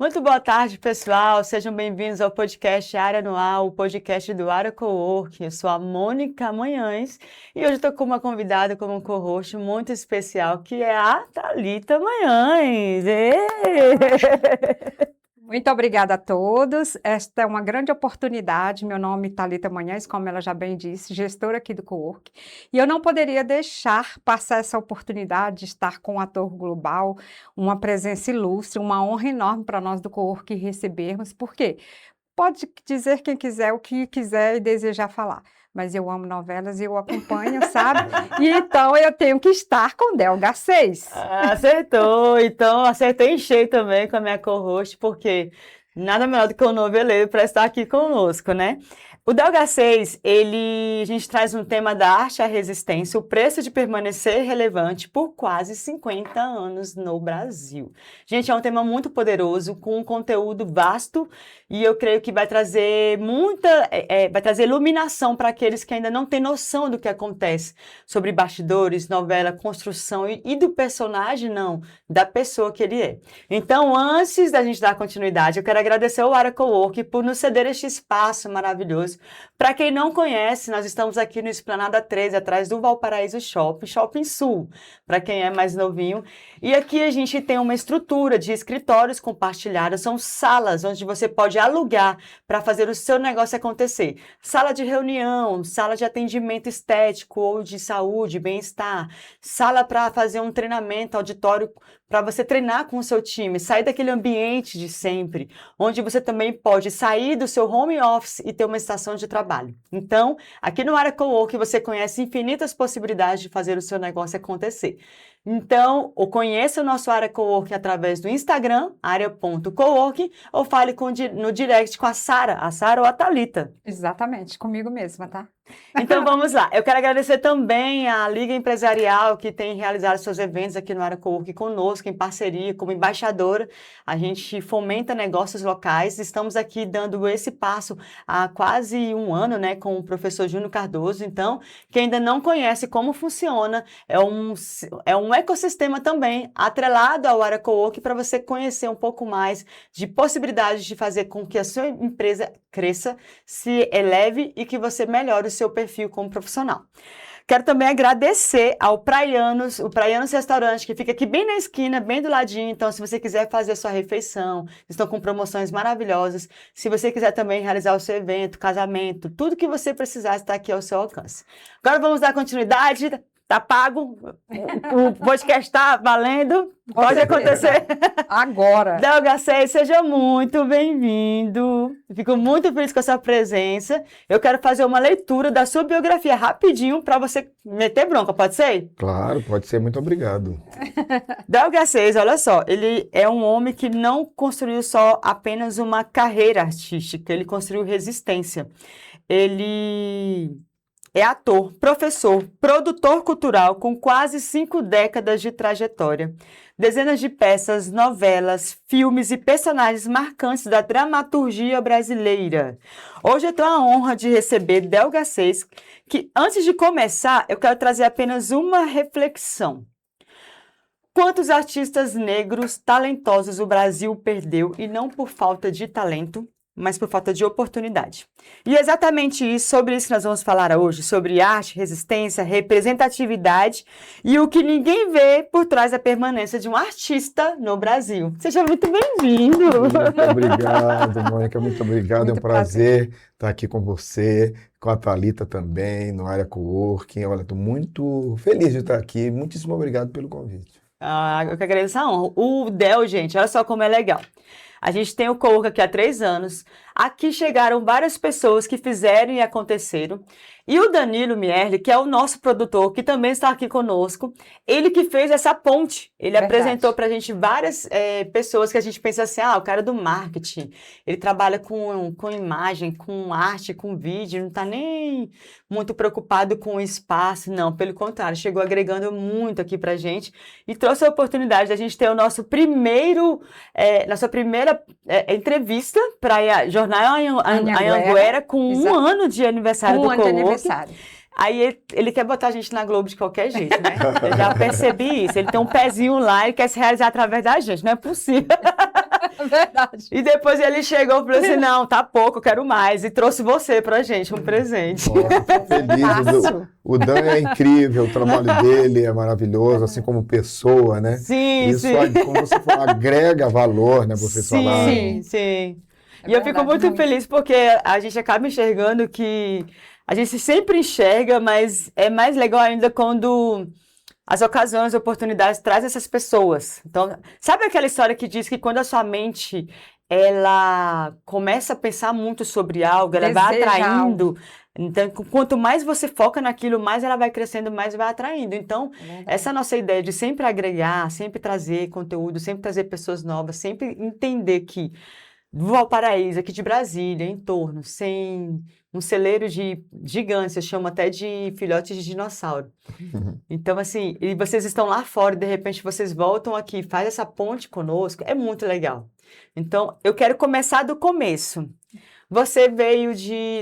Muito boa tarde, pessoal. Sejam bem-vindos ao podcast Área no Ar, o podcast do Área Coworking. Eu sou a Mônica Manhães e hoje estou com uma convidada como co-host muito especial, que é a Thalita Manhães. Muito obrigada a todos. Esta é uma grande oportunidade. Meu nome é Thalita Manhães, como ela já bem disse, gestora aqui do Cowork. E eu não poderia deixar passar essa oportunidade de estar com um ator global, uma presença ilustre, uma honra enorme para nós do Cowork recebermos. Por quê? Pode dizer quem quiser, o que quiser e desejar falar. Mas eu amo novelas e eu acompanho, sabe? E então eu tenho que estar com Delga 6. Acertou, então acertei em cheio também com a minha co-host, porque nada melhor do que um noveleiro para estar aqui conosco, né? O Delga 6, a gente traz um tema da arte à resistência, o preço de permanecer relevante por quase 50 anos no Brasil. Gente, é um tema muito poderoso, com um conteúdo vasto, e eu creio que vai trazer vai trazer iluminação para aqueles que ainda não têm noção do que acontece sobre bastidores, novela, construção e do personagem, não, da pessoa que ele é. Então, antes da gente dar continuidade, eu quero agradecer ao Área Coworking por nos ceder este espaço maravilhoso. Para quem não conhece, nós estamos aqui no Esplanada 13, atrás do Valparaíso Shopping Sul, para quem é mais novinho. E aqui a gente tem uma estrutura de escritórios compartilhados, são salas onde você pode alugar para fazer o seu negócio acontecer. Sala de reunião, sala de atendimento estético ou de saúde, bem-estar, sala para fazer um treinamento, auditório para você treinar com o seu time, sair daquele ambiente de sempre, onde você também pode sair do seu home office e ter uma estação de trabalho. Então, aqui no Área Coworking você conhece infinitas possibilidades de fazer o seu negócio acontecer. Então, ou conheça o nosso Área Coworking através do Instagram, area.coworking, ou fale no direct com a Sara ou a Thalita. Exatamente, comigo mesma, tá? Então vamos lá. Eu quero agradecer também à Liga Empresarial que tem realizado seus eventos aqui no Área Coworking conosco, em parceria, como embaixadora. A gente fomenta negócios locais. Estamos aqui dando esse passo há quase um ano, né, com o professor Júnior Cardoso. Então, quem ainda não conhece como funciona, é um ecossistema também atrelado ao Área Coworking para você conhecer um pouco mais de possibilidades de fazer com que a sua empresa cresça, se eleve e que você melhore o seu perfil como profissional. Quero também agradecer ao Praianos, o Praianos Restaurante, que fica aqui bem na esquina, bem do ladinho. Então, se você quiser fazer a sua refeição, estão com promoções maravilhosas. Se você quiser também realizar o seu evento, casamento, tudo que você precisar está aqui ao seu alcance. Agora vamos dar continuidade. Tá pago? O podcast está valendo? Pode acontecer. Agora. Delga 6, seja muito bem-vindo. Fico muito feliz com a sua presença. Eu quero fazer uma leitura da sua biografia rapidinho para você meter bronca, pode ser? Claro, pode ser. Muito obrigado. Delga 6, olha só, ele é um homem que não construiu só apenas uma carreira artística, ele construiu resistência. Ele é ator, professor, produtor cultural com quase 5 décadas de trajetória. Dezenas de peças, novelas, filmes e personagens marcantes da dramaturgia brasileira. Hoje eu tenho a honra de receber Delga 6, que antes de começar eu quero trazer apenas uma reflexão. Quantos artistas negros talentosos o Brasil perdeu e não por falta de talento, mas por falta de oportunidade. E é exatamente sobre isso que nós vamos falar hoje, sobre arte, resistência, representatividade e o que ninguém vê por trás da permanência de um artista no Brasil. Seja muito bem-vindo! Muito obrigado, Mônica, muito obrigado. É um prazer estar aqui com você, com a Thalita também, no Área Coworking. Olha, estou muito feliz de estar aqui. Muitíssimo obrigado pelo convite. Eu que agradeço a honra. O Del, gente, olha só como é legal. A gente tem o Coworking aqui há 3 anos. Aqui chegaram várias pessoas que fizeram e aconteceram. E o Danilo Mierli, que é o nosso produtor, que também está aqui conosco, ele que fez essa ponte. Ele apresentou para a gente várias pessoas que a gente pensa assim, o cara do marketing, ele trabalha com imagem, com arte, com vídeo, não está nem muito preocupado com o espaço, não, pelo contrário, chegou agregando muito aqui para a gente e trouxe a oportunidade da gente ter o nossa primeira entrevista para a Jornal Anhanguera com um ano de aniversário do Coworking. Aí ele quer botar a gente na Globo de qualquer jeito, né? Eu já percebi isso. Ele tem um pezinho lá e quer se realizar através da gente. Não é possível. Verdade. E depois ele chegou e falou assim, não, tá pouco, eu quero mais. E trouxe você pra gente, um presente. Nossa, tô feliz. Fácil. O Dan é incrível, o trabalho dele é maravilhoso, assim como pessoa, né? Sim, Isso, sim. como você falou, agrega valor, né? Vocês falaram. Sim, sim. É E eu fico verdade, muito muito. feliz porque a gente acaba enxergando que a gente sempre enxerga, mas é mais legal ainda quando as ocasiões, as oportunidades trazem essas pessoas. Então, sabe aquela história que diz que quando a sua mente ela começa a pensar muito sobre algo, ela vai Deseja atraindo. Então, quanto mais você foca naquilo, mais ela vai crescendo, mais vai atraindo. Então, É verdade. essa nossa ideia de sempre agregar, sempre trazer conteúdo, sempre trazer pessoas novas, sempre entender que do Valparaíso, aqui de Brasília, em torno, sem um celeiro de gigantes, eu chamo até de filhotes de dinossauro. Então, assim, e vocês estão lá fora, e de repente vocês voltam aqui, faz essa ponte conosco, é muito legal. Então, eu quero começar do começo. Você veio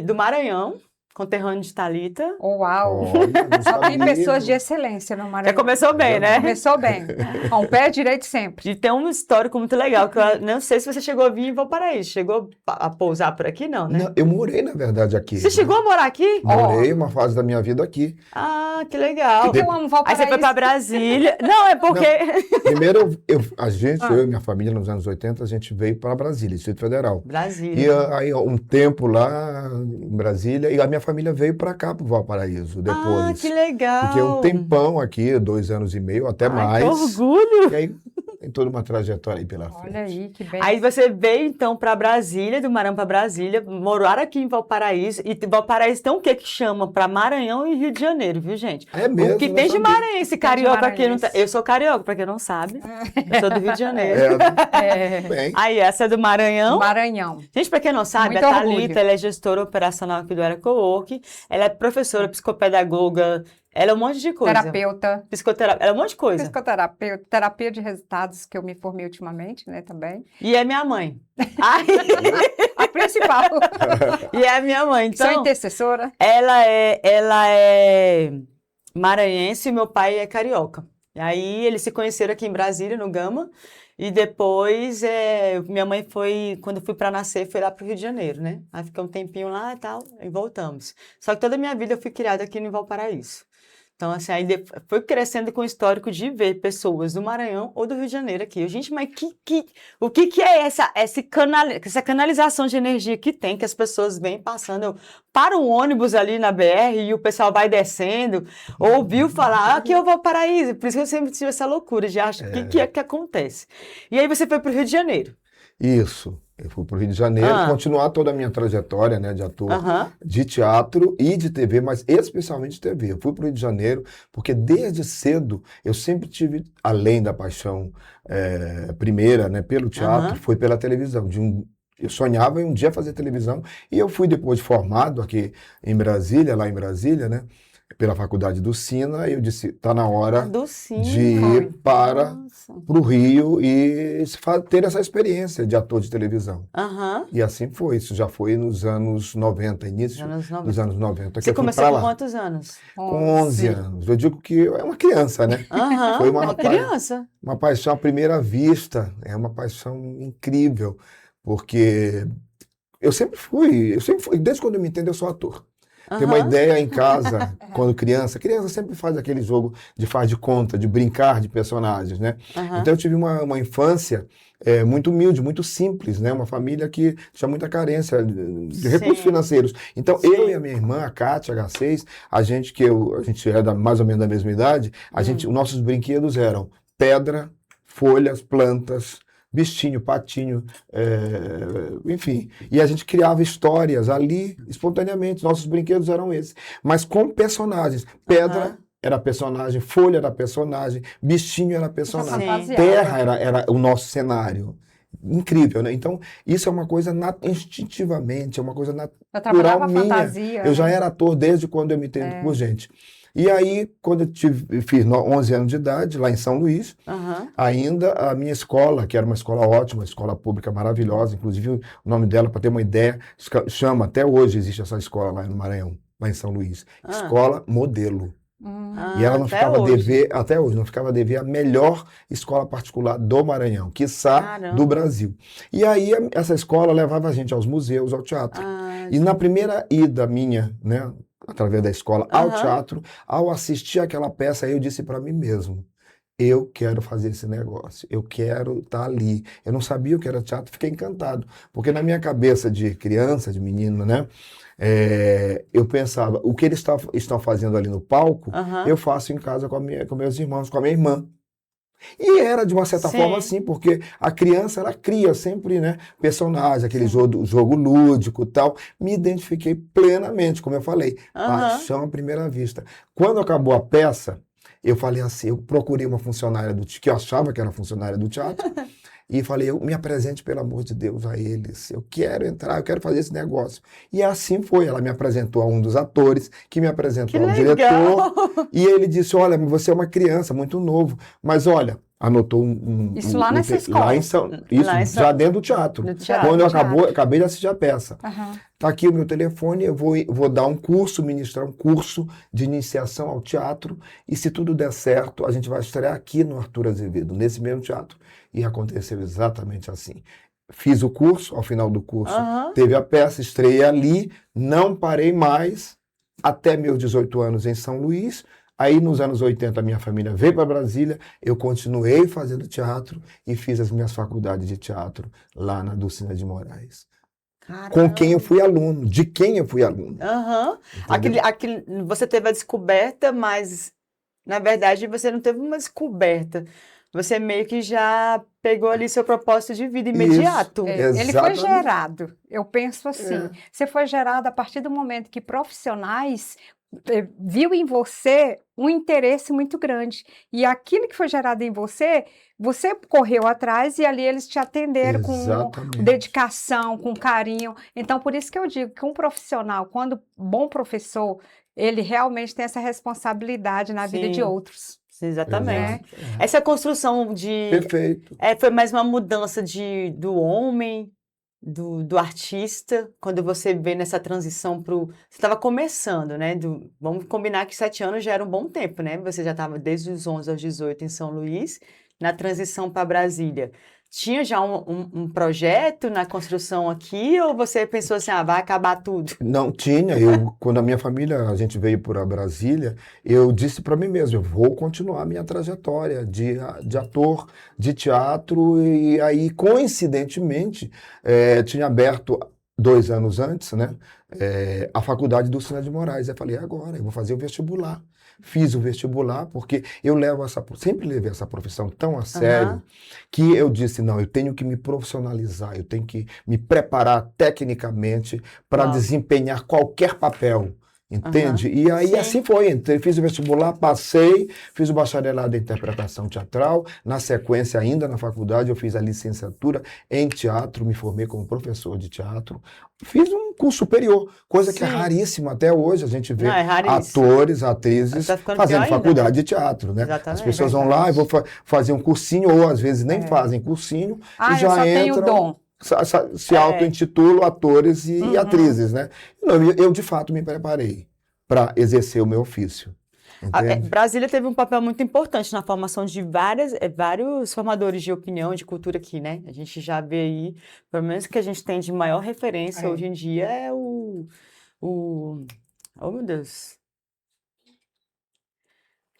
do Maranhão, conterrâneo de Thalita. Uau! Olha, não Só tem sabia. pessoas de excelência no Já Maranhão. começou bem, né? Começou bem. Com o pé direito sempre. E tem um histórico muito legal, que eu não sei se você chegou a vir em Valparaíso. Chegou a pousar por aqui, não, né? Não, eu morei, na verdade, aqui. Você chegou a morar aqui? Morei uma fase da minha vida aqui. Ah, que legal. Por que eu amo Aí Valparaíso? você foi pra Brasília. Não, é porque... Primeiro, a gente, Ah. eu e minha família, nos anos 80, a gente veio para Brasília, Distrito Federal. E Brasília. aí, um tempo lá em Brasília, e a minha família veio para cá, para o Valparaíso, depois. Ah, que legal. Fiquei um tempão aqui, 2 anos e meio, até Ai, mais. que orgulho. E aí, tem toda uma trajetória aí pela frente. Olha aí, que bem. Aí você veio, então, para Brasília, do Maranhão para Brasília, morar aqui em Valparaíso. E Valparaíso tem o que chama para Maranhão e Rio de Janeiro, viu, gente? É mesmo, O que não tem de sabia. maranhense, carioca aqui. Não tá... maranhense. Eu sou carioca, para quem não sabe. Eu sou do Rio de Janeiro. É, Bem. Aí, essa é do Maranhão. Maranhão. Gente, para quem não sabe, Muito a orgulho. Thalita, ela é gestora operacional aqui do Era Cowork. Ela é professora, psicopedagoga, ela é um monte de coisa. Terapeuta. Psicoterapeuta, ela é um monte de coisa. Psicoterapeuta. Terapia de resultados, que eu me formei ultimamente, né, também. E é minha mãe. Ai, A principal. e é a minha mãe. Sou Então, intercessora. ela é maranhense e meu pai é carioca. E aí eles se conheceram aqui em Brasília, no Gama. E depois, minha mãe foi, quando eu fui para nascer, foi lá para o Rio de Janeiro, né? Aí fiquei um tempinho lá e tal, e voltamos. Só que toda a minha vida eu fui criada aqui no Valparaíso. Então, assim, aí foi crescendo com o histórico de ver pessoas do Maranhão ou do Rio de Janeiro aqui. Eu, gente, mas o que é essa canalização de energia que tem, que as pessoas vêm passando? Eu paro um ônibus ali na BR e o pessoal vai descendo, ouviu falar, aqui eu vou para Paraíso. Por isso que eu sempre tive essa loucura de achar o que é que acontece. E aí você foi para o Rio de Janeiro. Isso. Eu fui para o Rio de Janeiro, Ah. continuar toda a minha trajetória, né, de ator Aham. de teatro e de TV, mas especialmente de TV. Eu fui para o Rio de Janeiro porque desde cedo eu sempre tive, além da paixão primeira, né, pelo teatro, Aham. foi pela televisão. Eu sonhava em um dia fazer televisão e eu fui depois formado aqui em Brasília, lá em Brasília, né, pela faculdade do Sina, e eu disse, tá na hora Docinho. de ir para Nossa. o Rio e ter essa experiência de ator de televisão. Aham. E assim foi, isso já foi nos anos 90, início Anos 90. dos anos 90. que Você eu fui começou pra com lá. quantos anos? Com 11 anos. Eu digo que é uma criança, né? Aham. Foi uma criança. Uma paixão à primeira vista, é uma paixão incrível, porque eu sempre fui, desde quando eu me entendo, eu sou ator. Tem uma Aham. ideia em casa, quando criança sempre faz aquele jogo de faz de conta, de brincar de personagens, né? Aham. Então eu tive uma infância muito humilde, muito simples, né? Uma família que tinha muita carência de recursos Sim. financeiros. Então Sim. eu e a minha irmã, a Kátia, H6, a gente era mais ou menos da mesma idade, os nossos brinquedos eram pedra, folhas, plantas, bichinho, patinho, enfim. E a gente criava histórias ali espontaneamente. Nossos brinquedos eram esses. Mas com personagens. Pedra Aham. era personagem, folha era personagem, bichinho era personagem, Fantasiada. terra era o nosso cenário. Incrível, né? Então, isso é uma coisa instintivamente, é uma coisa Eu natural trabalhava minha. fantasia. Eu já né? era ator desde quando eu me entendo por gente. E aí, quando eu fiz 11 anos de idade, lá em São Luís, Aham. ainda a minha escola, que era uma escola ótima, escola pública maravilhosa, inclusive o nome dela, para ter uma ideia, chama, até hoje existe essa escola lá no Maranhão, lá em São Luís, Ah. Escola Modelo. E ela não até ficava a hoje. dever, até hoje, não ficava a dever a melhor escola particular do Maranhão, quiçá Caramba. do Brasil. E aí essa escola levava a gente aos museus, ao teatro. E na primeira ida minha, né, através da escola ao Aham. teatro, ao assistir aquela peça, aí eu disse para mim mesmo, eu quero fazer esse negócio, eu quero estar ali. Eu não sabia o que era teatro, fiquei encantado, porque na minha cabeça de criança, de menino, né, eu pensava, o que eles estão fazendo ali no palco, Aham. eu faço em casa com meus irmãos, com a minha irmã. E era, de uma certa Sim. forma, assim, porque a criança, ela cria sempre, né, personagens, aquele jogo lúdico e tal. Me identifiquei plenamente, como eu falei, Aham. paixão à primeira vista. Quando acabou a peça, eu falei assim, eu procurei uma funcionária que eu achava que era funcionária do teatro, e falei, eu me apresente, pelo amor de Deus, a eles. Eu quero entrar, eu quero fazer esse negócio. E assim foi. Ela me apresentou a um dos atores, que me Que apresentou ao legal! diretor. E ele disse, olha, você é uma criança, muito novo. Mas olha, anotou Isso lá nessa escola. Lá Lá em já dentro do teatro. No teatro. Quando eu Teatro. acabei de assistir a peça. Aham. Tá aqui o meu telefone, eu vou dar um curso, ministrar um curso de iniciação ao teatro, e se tudo der certo, a gente vai estrear aqui no Arthur Azevedo, nesse mesmo teatro. E aconteceu exatamente assim. Fiz o curso, ao final do curso, Aham. teve a peça, estreiei ali, não parei mais, até meus 18 anos em São Luís. Aí, nos anos 80, a minha família veio para Brasília, eu continuei fazendo teatro e fiz as minhas faculdades de teatro lá na Dulcina de Moraes. Com quem eu fui aluno, de quem eu fui aluno. Aham. Entendeu? Você teve a descoberta, mas na verdade você não teve uma descoberta. Você meio que já pegou ali seu propósito de vida imediato. Isso. Ele foi Exatamente. gerado. Eu penso assim, É. você foi gerado a partir do momento que profissionais viu em você um interesse muito grande. E aquilo que foi gerado em você, você correu atrás e ali eles te atenderam com Exatamente. dedicação, com carinho. Então, por isso que eu digo que um profissional, quando bom professor, ele realmente tem essa responsabilidade na vida de Sim. outros. Exatamente. Exato. É. Essa construção Perfeito. foi mais uma mudança do homem, do artista, quando você vê nessa transição pro... Você estava começando, né? Vamos combinar que 7 anos já era um bom tempo, né? Você já estava desde os 11 aos 18 em São Luís, na transição para Brasília. Tinha já um projeto na construção aqui, ou você pensou assim, vai acabar tudo? Não tinha, quando a minha família, a gente veio para Brasília, eu disse para mim mesmo, eu vou continuar a minha trajetória de ator, de teatro, e aí, coincidentemente, tinha aberto 2 anos antes, né, a faculdade do Dulcina de Moraes. Eu falei, agora, eu vou fazer o vestibular. Fiz o vestibular, porque eu sempre levei essa profissão tão a sério, que eu disse, não, eu tenho que me profissionalizar, eu tenho que me preparar tecnicamente para desempenhar qualquer papel, entende? E aí, Sim. assim foi, fiz o vestibular, passei, fiz o bacharelado em interpretação teatral, na sequência, ainda na faculdade, eu fiz a licenciatura em teatro, me formei como professor de teatro, fiz um curso superior, coisa que é Sim. raríssima até hoje, a gente vê Não, é raríssimo. atores, atrizes Tá ficando fazendo pior ainda, faculdade de teatro, né? Exatamente. As pessoas vão lá e vão fazer um cursinho, ou às vezes nem É. fazem cursinho, Ah, e eu já só tenho entram, dom. se auto-intitulam atores e atrizes, né? Não, eu de fato me preparei para exercer o meu ofício. Entende? Brasília teve um papel muito importante na formação de vários formadores de opinião, de cultura aqui, né? A gente já vê aí, pelo menos o que a gente tem de maior referência hoje em dia é o... Oh, meu Deus.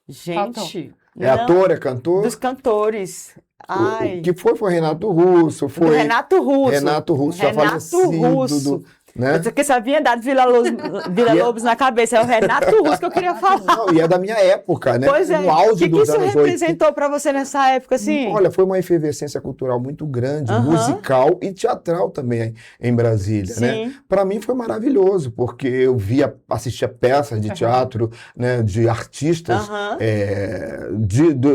Gente... É ator, é cantor? Dos cantores. Ai. O que foi Renato Russo, Do Renato Russo. Renato Russo, já Renato falecido, Russo. né? Porque só vinha dado Vila Lobos na cabeça. É o Renato Russo que eu queria falar. Não, e é da minha época, né? Pois é. No auge dos isso anos 80. representou para você nessa época, assim? Olha, foi uma efervescência cultural muito grande, musical e teatral também em Brasília, né? Para mim foi maravilhoso, porque eu assistia peças de teatro, né, de artistas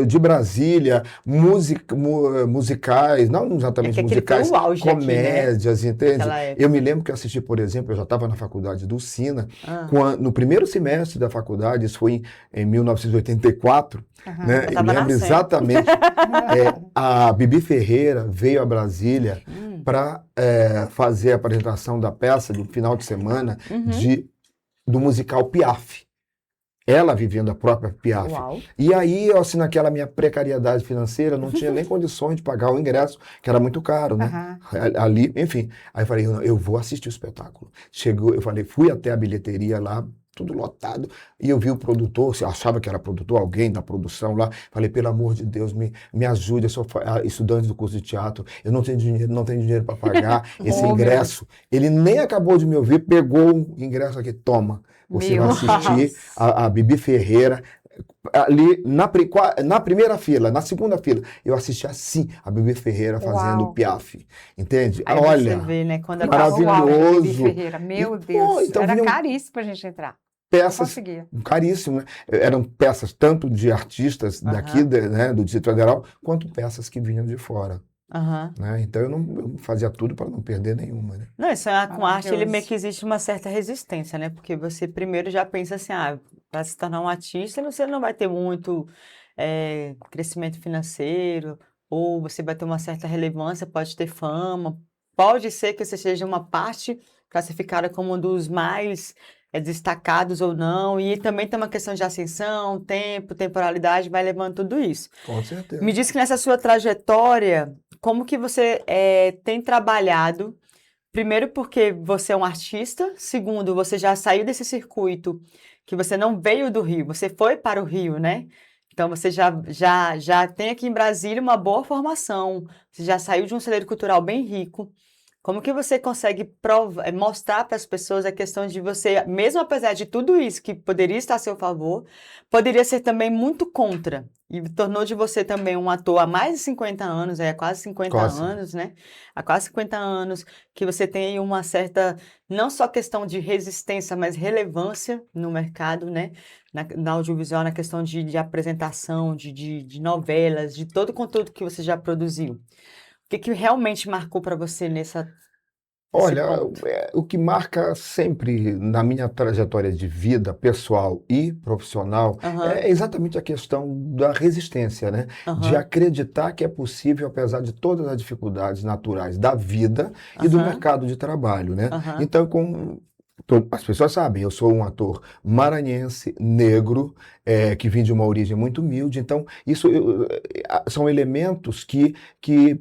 de Brasília, musicais, não exatamente musicais, comédias, aqui, né? Entende? Eu me lembro que eu assisti, por exemplo, eu já estava na faculdade do Dulcina, no primeiro semestre da faculdade, isso foi em 1984, né? Eu lembro exatamente, a Bibi Ferreira veio a Brasília para fazer a apresentação da peça do final de semana do musical Piaf. ela vivendo a própria Piaf. Uau. E aí, assim, naquela minha precariedade financeira, não tinha nem condições de pagar o ingresso, que era muito caro, né? Ali, enfim. Aí eu falei, eu vou assistir o espetáculo. Chegou, eu falei, fui até a bilheteria lá, tudo lotado, e eu vi o produtor, se achava que era produtor, alguém da produção lá, falei, pelo amor de Deus, me ajude, eu sou estudante do curso de teatro, eu não tenho dinheiro para pagar esse ingresso. Ele nem acabou de me ouvir, pegou o ingresso aqui, toma, você vai assistir a Bibi Ferreira, ali na primeira fila, na segunda fila, eu assisti assim a Bibi Ferreira fazendo o Piaf, entende? Aí olha, você vê, né, quando a maravilhoso. Bibi Ferreira, meu Deus, então, era caríssimo pra gente entrar. Peças caríssimas, né? Eram peças tanto de artistas daqui, né, do Distrito Federal, quanto peças que vinham de fora. Né? Então eu fazia tudo para não perder nenhuma. Né? Não, isso com arte, ele meio que existe uma certa resistência, né? Porque você primeiro já pensa assim, para se tornar um artista, você não vai ter muito crescimento financeiro, ou você vai ter uma certa relevância, pode ter fama, pode ser que você seja uma parte classificada como um dos mais destacados ou não, e também tem uma questão de ascensão, tempo, temporalidade, vai levando tudo isso. Com certeza. Me diz que nessa sua trajetória, como que você tem trabalhado, primeiro porque você é um artista, segundo, você já saiu desse circuito, que você não veio do Rio, você foi para o Rio, né? Então você já tem aqui em Brasília uma boa formação, você já saiu de um celeiro cultural bem rico. Como que você consegue mostrar para as pessoas a questão de você, mesmo apesar de tudo isso que poderia estar a seu favor, poderia ser também muito contra. E tornou de você também um ator há mais de 50 anos, há quase 50 anos, né? Há quase 50 anos, que você tem aí uma certa, não só questão de resistência, mas relevância no mercado, né? Na audiovisual, na questão de apresentação, de novelas, de todo o conteúdo que você já produziu. O que realmente marcou para você nessa... Olha, o que marca sempre na minha trajetória de vida pessoal e profissional é exatamente a questão da resistência, né? De acreditar que é possível, apesar de todas as dificuldades naturais da vida e do mercado de trabalho, né? Então, as pessoas sabem, eu sou um ator maranhense, negro, que vem de uma origem muito humilde, então isso são elementos que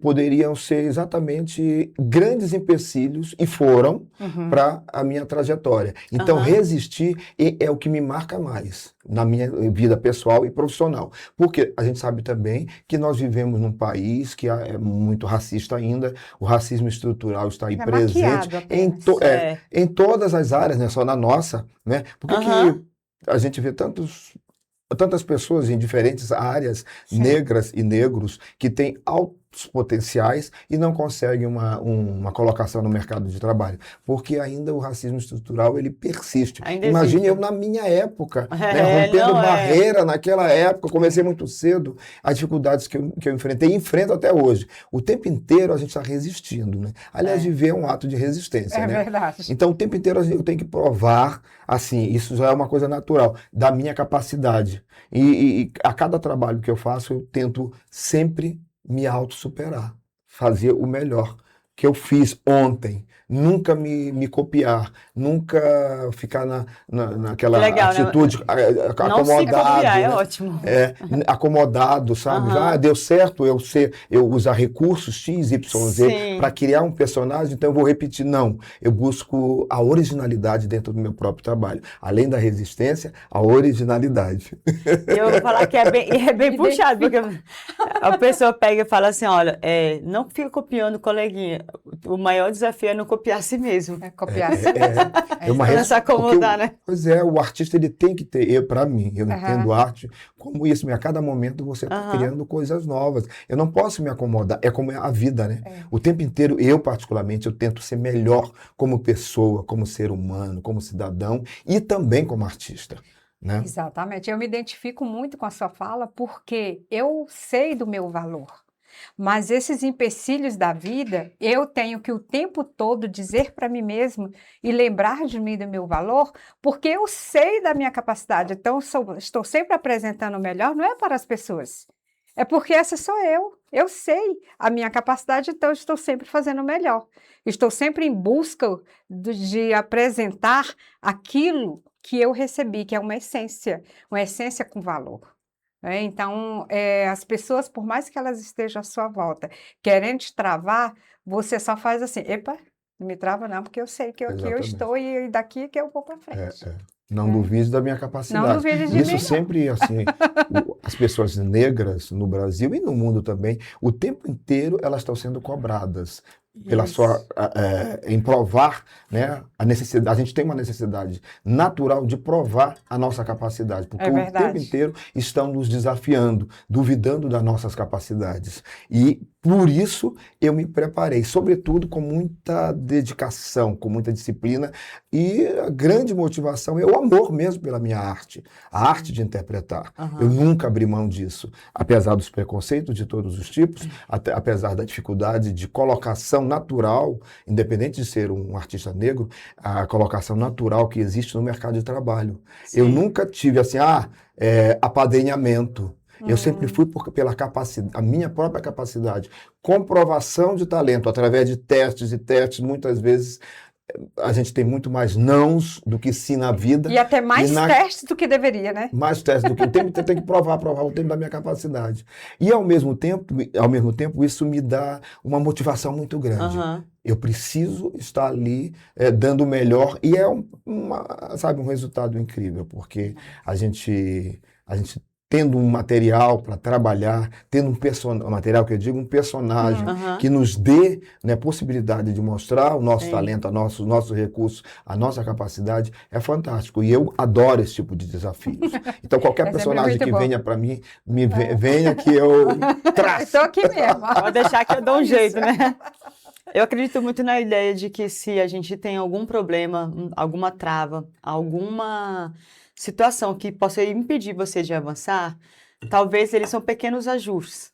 poderiam ser exatamente grandes empecilhos, e foram, para a minha trajetória. Então resistir é o que me marca mais na minha vida pessoal e profissional, porque a gente sabe também que nós vivemos num país que é muito racista ainda, o racismo estrutural está aí presente em todas as áreas, não é só na nossa, né? Por que a gente vê tantas pessoas em diferentes áreas, negras e negros, que têm altos potenciais e não conseguem uma colocação no mercado de trabalho? Porque ainda o racismo estrutural, ele persiste. Imagine eu na minha época, né, rompendo barreira naquela época, comecei muito cedo, as dificuldades que eu enfrentei e enfrento até hoje. O tempo inteiro a gente está resistindo, né? Aliás, viver é um ato de resistência, né? Verdade. Então, o tempo inteiro eu tenho que provar, assim, isso já é uma coisa natural, da minha capacidade. E a cada trabalho que eu faço, eu tento sempre me autossuperar, fazer o melhor que eu fiz ontem, nunca me copiar, nunca ficar naquela atitude, né? Acomodado. Não se copiar, é ótimo. Acomodado, sabe? Deu certo eu usar recursos X, Y, Z para criar um personagem, então eu vou repetir. Não, eu busco a originalidade dentro do meu próprio trabalho. Além da resistência, a originalidade. Eu vou falar que é bem puxado, porque a pessoa pega e fala assim, olha, não fica copiando o coleguinha. O maior desafio é não copiar a si mesmo. Copiar a si mesmo. Não se acomodar, né? Pois é, o artista ele tem que ter, para mim, eu entendo arte como isso, a cada momento você está criando coisas novas. Eu não posso me acomodar, é como a vida, né? O tempo inteiro, eu particularmente, eu tento ser melhor como pessoa, como ser humano, como cidadão e também como artista. Né? Exatamente, eu me identifico muito com a sua fala porque eu sei do meu valor. Mas esses empecilhos da vida, eu tenho que o tempo todo dizer para mim mesmo e lembrar de mim do meu valor, porque eu sei da minha capacidade. Então, estou sempre apresentando o melhor, não é para as pessoas. É porque essa sou eu. Eu sei a minha capacidade, então estou sempre fazendo o melhor. Estou sempre em busca de apresentar aquilo que eu recebi, que é uma essência com valor. Então, as pessoas, por mais que elas estejam à sua volta, querendo te travar, você só faz assim, epa, não me trava não, porque eu sei que eu Exatamente. estou e daqui que eu vou para frente. Não duvide da minha capacidade. Não duvide de Isso mim, sempre, assim, as pessoas negras no Brasil e no mundo também, o tempo inteiro elas estão sendo cobradas pela sua, em provar, né, a necessidade. A gente tem uma necessidade natural de provar a nossa capacidade, porque É o tempo verdade. inteiro estão nos desafiando, duvidando das nossas capacidades. E por isso eu me preparei, sobretudo com muita dedicação, com muita disciplina, e a grande motivação é o amor mesmo pela minha arte, a arte de interpretar. Eu nunca abri mão disso, apesar dos preconceitos de todos os tipos, apesar da dificuldade de colocação natural, independente de ser um artista negro, a colocação natural que existe no mercado de trabalho. Sim. Eu nunca tive assim, apadrinhamento. Eu sempre fui pela capacidade, a minha própria capacidade, comprovação de talento através de testes e testes. Muitas vezes a gente tem muito mais nãos do que sim na vida. E até mais testes do que deveria, né? Mais testes do que tem que provar o tempo da minha capacidade. E ao mesmo tempo isso me dá uma motivação muito grande. Eu preciso estar ali dando o melhor e é um resultado incrível, porque a gente tendo um material para trabalhar, tendo um material que eu digo, um personagem que nos dê, né, possibilidade de mostrar o nosso talento, os nossos recursos, a nossa capacidade, é fantástico. E eu adoro esse tipo de desafios. Então, qualquer personagem que venha para mim, venha que eu traço. Estou aqui mesmo. Pode deixar que eu dou um jeito, né? Eu acredito muito na ideia de que se a gente tem algum problema, alguma trava, alguma situação que possa impedir você de avançar, talvez eles são pequenos ajustes.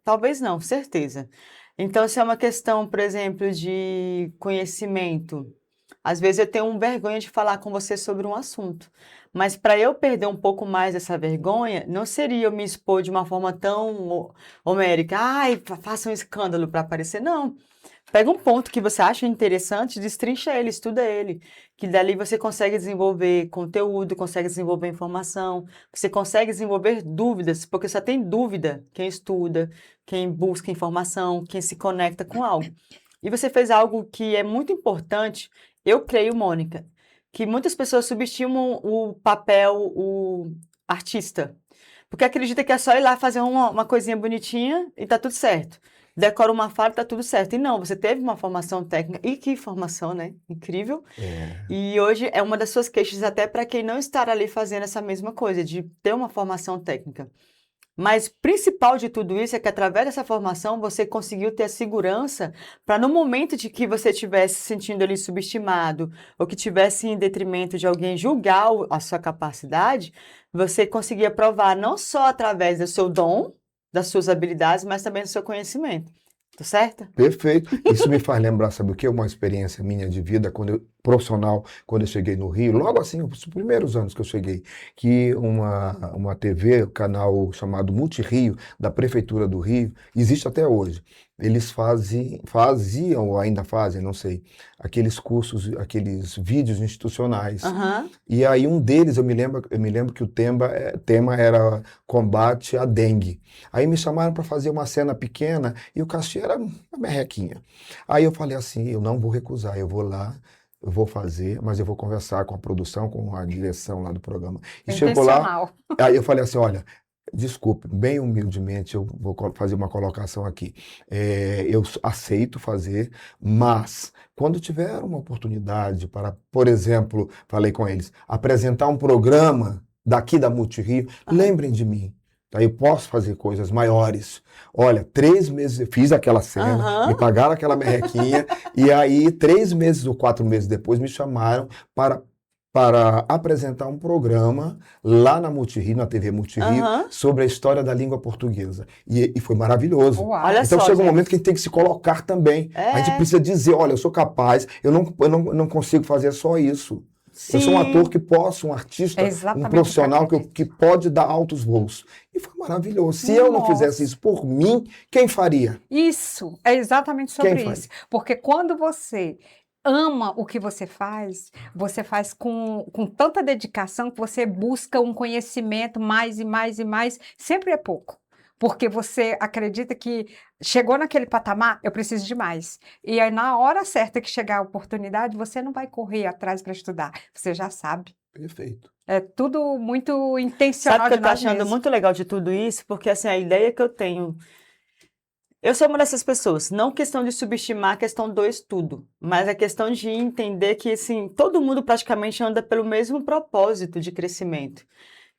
Talvez não, certeza. Então, se é uma questão, por exemplo, de conhecimento, às vezes eu tenho vergonha de falar com você sobre um assunto. Mas para eu perder um pouco mais dessa vergonha, não seria eu me expor de uma forma tão homérica. Ai, faça um escândalo para aparecer. Não. Pega um ponto que você acha interessante, destrincha ele, estuda ele, que dali você consegue desenvolver conteúdo, consegue desenvolver informação, você consegue desenvolver dúvidas, porque só tem dúvida quem estuda, quem busca informação, quem se conecta com algo. E você fez algo que é muito importante, eu creio, Mônica, que muitas pessoas subestimam o papel, o artista, porque acredita que é só ir lá fazer uma coisinha bonitinha e tá tudo certo. Decora uma fala, tá tudo certo. E não, você teve uma formação técnica. E que formação, né? Incrível. E hoje é uma das suas queixas até para quem não estar ali fazendo essa mesma coisa, de ter uma formação técnica. Mas principal de tudo isso é que através dessa formação você conseguiu ter a segurança para no momento de que você estivesse se sentindo ali subestimado ou que estivesse em detrimento de alguém julgar a sua capacidade, você conseguia provar não só através do seu dom, das suas habilidades, mas também do seu conhecimento. Tá certo? Perfeito. Isso me faz lembrar, sabe o que? Uma experiência minha de vida, profissional, quando eu cheguei no Rio, logo assim, os primeiros anos que eu cheguei, que uma TV, um canal chamado Multirio, da Prefeitura do Rio, existe até hoje. Eles faziam, ou ainda fazem, não sei, aqueles cursos, aqueles vídeos institucionais. E aí um deles, eu me lembro que o tema era combate à dengue. Aí me chamaram para fazer uma cena pequena e o cachê era uma merrequinha. Aí eu falei assim, eu não vou recusar, eu vou lá, eu vou fazer, mas eu vou conversar com a produção, com a direção lá do programa. E chegou lá, aí eu falei assim, olha, desculpe, bem humildemente, eu vou fazer uma colocação aqui. Eu aceito fazer, mas quando tiver uma oportunidade para, por exemplo, falei com eles, apresentar um programa daqui da Multirio, lembrem de mim. Aí eu posso fazer coisas maiores. Olha, 3 meses eu fiz aquela cena, me pagaram aquela merrequinha, e aí 3 meses ou 4 meses depois me chamaram para apresentar um programa lá na Multirio, na TV Multirio, sobre a história da língua portuguesa. E foi maravilhoso. Olha então só, chega um gente. momento que a gente tem que se colocar também. A gente precisa dizer, olha, eu sou capaz, eu não consigo fazer só isso. Sim. Eu sou um ator que posso, um artista, um profissional que pode dar altos voos. E foi maravilhoso. Se eu não fizesse isso por mim, quem faria? Isso, é exatamente sobre isso. Porque quando você ama o que você faz com tanta dedicação que você busca um conhecimento mais e mais e mais, sempre é pouco. Porque você acredita que chegou naquele patamar, eu preciso de mais. E aí, na hora certa que chegar a oportunidade, você não vai correr atrás para estudar, você já sabe. Perfeito. É tudo muito intencional Sabe o que eu de tô nós achando mesmos. muito legal de tudo isso? Porque, assim, a ideia que eu tenho. Eu sou uma dessas pessoas, não questão de subestimar a questão do estudo, mas a questão de entender que, assim, todo mundo praticamente anda pelo mesmo propósito de crescimento.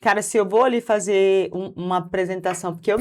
Cara, se eu vou ali fazer uma apresentação, porque eu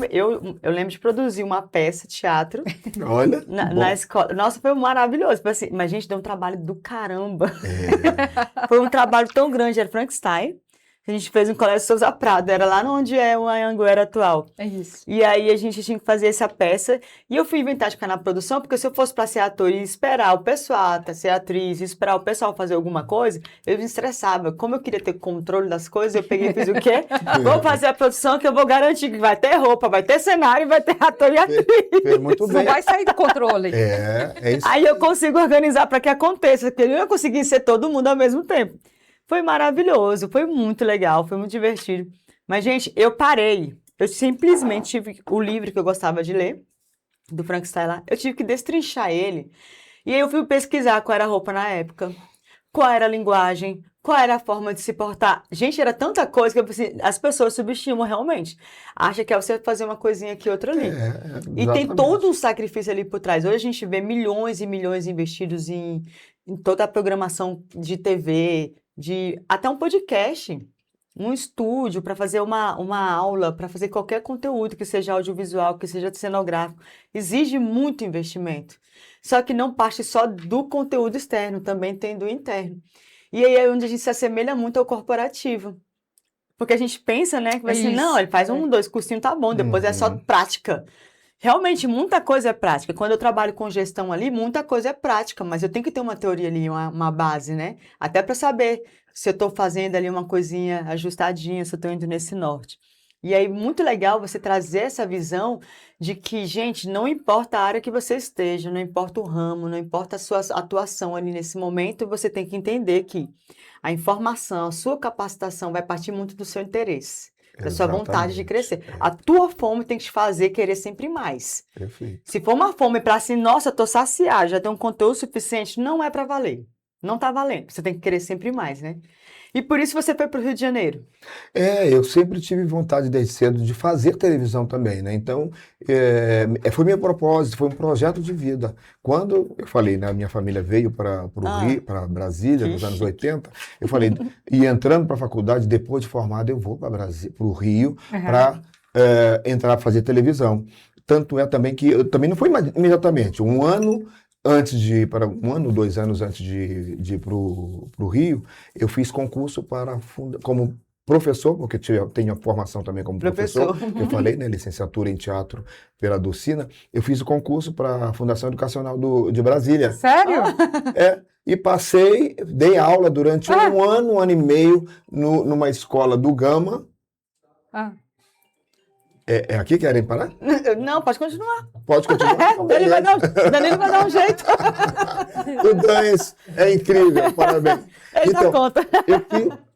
lembro de produzir uma peça, teatro, Olha, que na bom. escola. Nossa, foi maravilhoso. Tipo assim, mas, gente, deu um trabalho do caramba. É, Foi um trabalho tão grande, era Frankenstein. A gente fez no Colégio Souza Prado, era lá onde é o Anhanguera atual. É isso. E aí a gente tinha que fazer essa peça. E eu fui inventar de ficar na produção, porque se eu fosse para ser ator e esperar o pessoal, ser atriz, e esperar o pessoal fazer alguma coisa, eu me estressava. Como eu queria ter controle das coisas, eu peguei e fiz o quê? Vou fazer a produção que eu vou garantir que vai ter roupa, vai ter cenário, vai ter ator e atriz. fez muito Não bem. vai sair do controle. É isso. Aí eu consigo organizar para que aconteça, porque eu não ia conseguir ser todo mundo ao mesmo tempo. Foi maravilhoso, foi muito legal, foi muito divertido. Mas, gente, eu parei. Eu simplesmente tive o livro que eu gostava de ler, do Frankenstein lá, eu tive que destrinchar ele. E aí eu fui pesquisar qual era a roupa na época, qual era a linguagem, qual era a forma de se portar. Gente, era tanta coisa que eu pensei, as pessoas subestimam realmente. Acha que é você fazer uma coisinha aqui, outra ali. E tem Exatamente. todo um sacrifício ali por trás. Hoje a gente vê milhões e milhões investidos em toda a programação de TV, de até um podcast, um estúdio para fazer uma aula, para fazer qualquer conteúdo que seja audiovisual, que seja cenográfico. Exige muito investimento. Só que não parte só do conteúdo externo, também tem do interno. E aí é onde a gente se assemelha muito ao corporativo. Porque a gente pensa, né, que vai assim, não, Isso, ele faz 2 cursinhos, tá bom, depois é só Uhum. prática. Realmente, muita coisa é prática. Quando eu trabalho com gestão ali, muita coisa é prática, mas eu tenho que ter uma teoria ali, uma base, né? Até para saber se eu estou fazendo ali uma coisinha ajustadinha, se eu estou indo nesse norte. E aí, muito legal você trazer essa visão de que, gente, não importa a área que você esteja, não importa o ramo, não importa a sua atuação ali nesse momento, você tem que entender que a informação, a sua capacitação vai partir muito do seu interesse, da sua vontade de Exatamente. crescer. A tua fome tem que te fazer querer sempre mais. Perfeito. Se for uma fome para assim, nossa, eu tô saciado, já tenho um conteúdo suficiente, não é para valer. Não tá valendo. Você tem que querer sempre mais, né? E por isso você foi para o Rio de Janeiro. Eu sempre tive vontade desde cedo de fazer televisão também, né? Então, foi meu propósito, foi um projeto de vida. Quando eu falei, né, minha família veio para Rio, para Brasília, que nos anos chique. 80, eu falei, e entrando para a faculdade, depois de formado, eu vou para o Rio Aham. para entrar para fazer televisão. Tanto é também que eu também não foi imediatamente, um ano, 2 anos antes de ir para o Rio, eu fiz concurso como professor, porque tenho a formação também como professor. Eu falei, né, licenciatura em teatro pela Docina. Eu fiz o concurso para a Fundação Educacional de Brasília. Sério? E passei, dei aula durante um ano e meio numa escola do Gama. Ah. É aqui que querem parar? Não, pode continuar. Pode continuar? Danilo vai dar um jeito. O Dães é incrível, parabéns. Ele dá conta.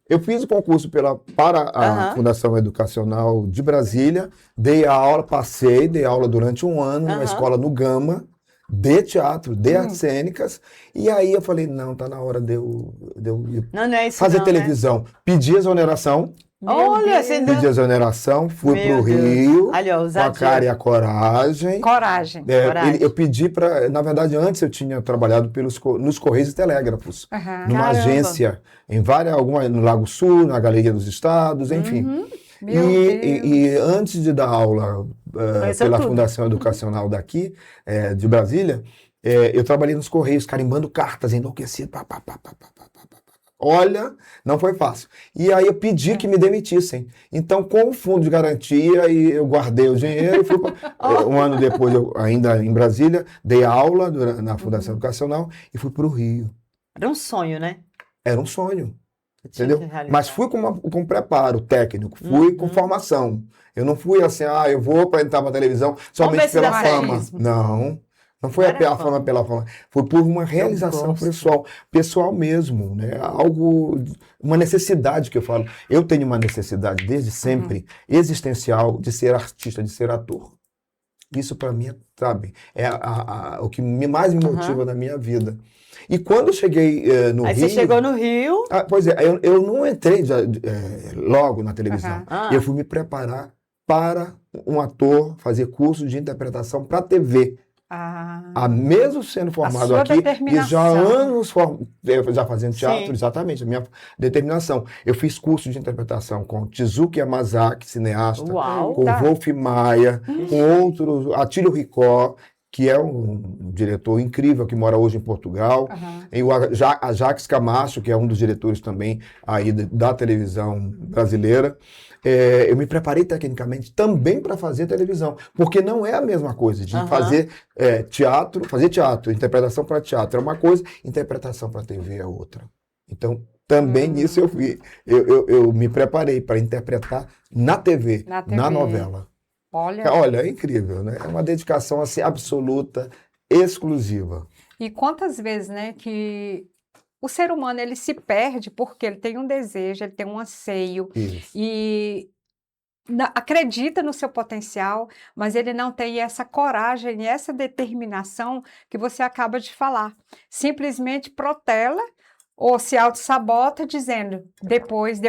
Eu fiz o concurso para a Fundação Educacional de Brasília, dei aula durante um ano numa escola no Gama, de teatro, de artes cênicas, e aí eu falei, não, tá na hora de eu Não é isso fazer não, televisão. Pedi exoneração, Olha, você pedi exoneração, fui Meu pro Deus. Rio, Ali, ó, com a ousadia. cara e a coragem. Coragem. Coragem. Eu pedi para, na verdade, antes eu tinha trabalhado nos Correios e Telégrafos, Aham. numa Caramba. agência, no Lago Sul, na Galeria dos Estados, enfim. Meu Deus. E antes de dar aula Conheceu pela tudo. Fundação Educacional daqui, de Brasília, eu trabalhei nos Correios, carimbando cartas, enlouquecido. Pá, pá, pá, pá, pá, pá, pá, pá. Olha, não foi fácil. E aí eu pedi que me demitissem. Então, com o fundo de garantia, eu guardei o dinheiro. Um ano depois, eu, ainda em Brasília, dei aula na Fundação Educacional e fui para o Rio. Era um sonho, né? Era um sonho. Eu tinha Entendeu? que realizar. Mas fui com preparo técnico, fui com formação. Eu não fui assim, eu vou para entrar para televisão Vamos ver somente se pela dá fama. certo. Não. Não foi a fama pela fama, foi por uma realização pessoal mesmo, né? Algo, uma necessidade que eu falo. Eu tenho uma necessidade desde sempre, existencial, de ser artista, de ser ator. Isso para mim, sabe, é o que mais me motiva na minha vida. E quando eu cheguei no Rio... Aí você chegou no Rio... Pois é, eu não entrei logo na televisão. Eu fui me preparar para um ator fazer curso de interpretação para TV. Mesmo sendo formado aqui, e já há anos já fazendo teatro, exatamente, a minha determinação. Eu fiz curso de interpretação com Tezuki Yamazaki, cineasta, com Wolf Maia, com outros, Atílio Ricó, que é um diretor incrível, que mora hoje em Portugal, e a Jacques Camacho, que é um dos diretores também aí da televisão brasileira. Eu me preparei tecnicamente também para fazer televisão, porque não é a mesma coisa de fazer teatro, interpretação para teatro é uma coisa, interpretação para TV é outra. Então, também nisso eu me preparei para interpretar na TV, na novela. Olha, é incrível, né? É uma dedicação assim, absoluta, exclusiva. E quantas vezes, né, que o ser humano ele se perde porque ele tem um desejo, ele tem um anseio e acredita no seu potencial, mas ele não tem essa coragem e essa determinação que você acaba de falar. Simplesmente protela ou se auto-sabota dizendo depois,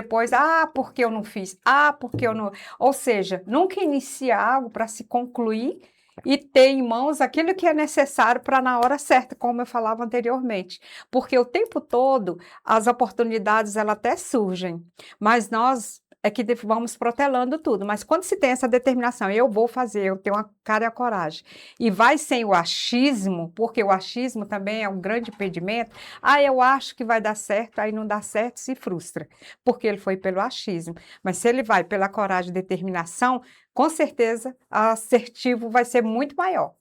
porque eu não fiz, porque eu não... Ou seja, nunca inicia algo para se concluir e ter em mãos aquilo que é necessário para na hora certa, como eu falava anteriormente. Porque o tempo todo as oportunidades elas até surgem, mas nós é que vamos protelando tudo. Mas quando se tem essa determinação, eu vou fazer, eu tenho a cara e a coragem, e vai sem o achismo, porque o achismo também é um grande impedimento, eu acho que vai dar certo, aí não dá certo, se frustra, porque ele foi pelo achismo. Mas se ele vai pela coragem e determinação, com certeza, o assertivo vai ser muito maior,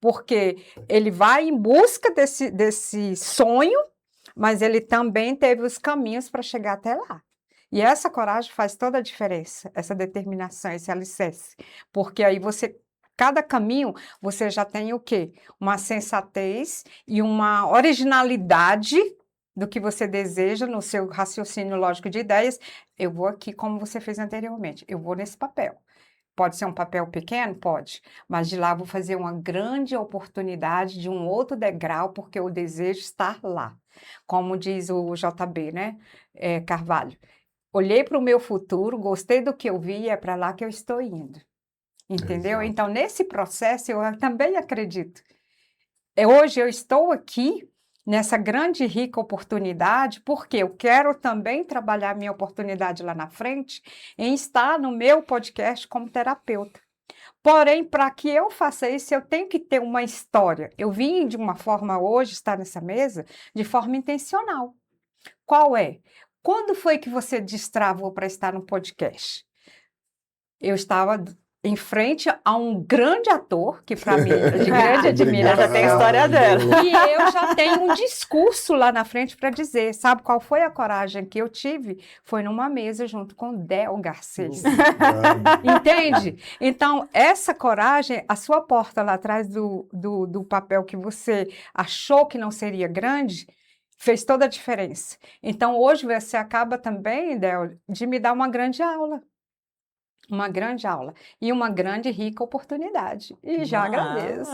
porque ele vai em busca desse sonho, mas ele também teve os caminhos para chegar até lá. E essa coragem faz toda a diferença, essa determinação, esse alicerce, porque aí cada caminho, você já tem o quê? Uma sensatez e uma originalidade do que você deseja no seu raciocínio lógico de ideias. Eu vou aqui, como você fez anteriormente, eu vou nesse papel. Pode ser um papel pequeno? Pode, mas de lá eu vou fazer uma grande oportunidade de um outro degrau, porque eu desejo estar lá. Como diz o JB, né? Carvalho. Olhei para o meu futuro, gostei do que eu vi e é para lá que eu estou indo. Entendeu? Então, nesse processo, eu também acredito. Hoje eu estou aqui, nessa grande e rica oportunidade, porque eu quero também trabalhar minha oportunidade lá na frente em estar no meu podcast como terapeuta. Porém, para que eu faça isso, eu tenho que ter uma história. Eu vim de uma forma hoje, estar nessa mesa, de forma intencional. Qual é? Quando foi que você destravou para estar no podcast? Eu estava em frente a um grande ator, que para mim é de grande admiração. Já tem a história dela. E eu já tenho um discurso lá na frente para dizer. Sabe qual foi a coragem que eu tive? Foi numa mesa junto com Del Garcês. Entende? Então, essa coragem, a sua porta lá atrás do papel que você achou que não seria grande, fez toda a diferença. Então, hoje você acaba também, Del, de me dar uma grande aula. Uma grande aula. E uma grande e rica oportunidade. E já agradeço.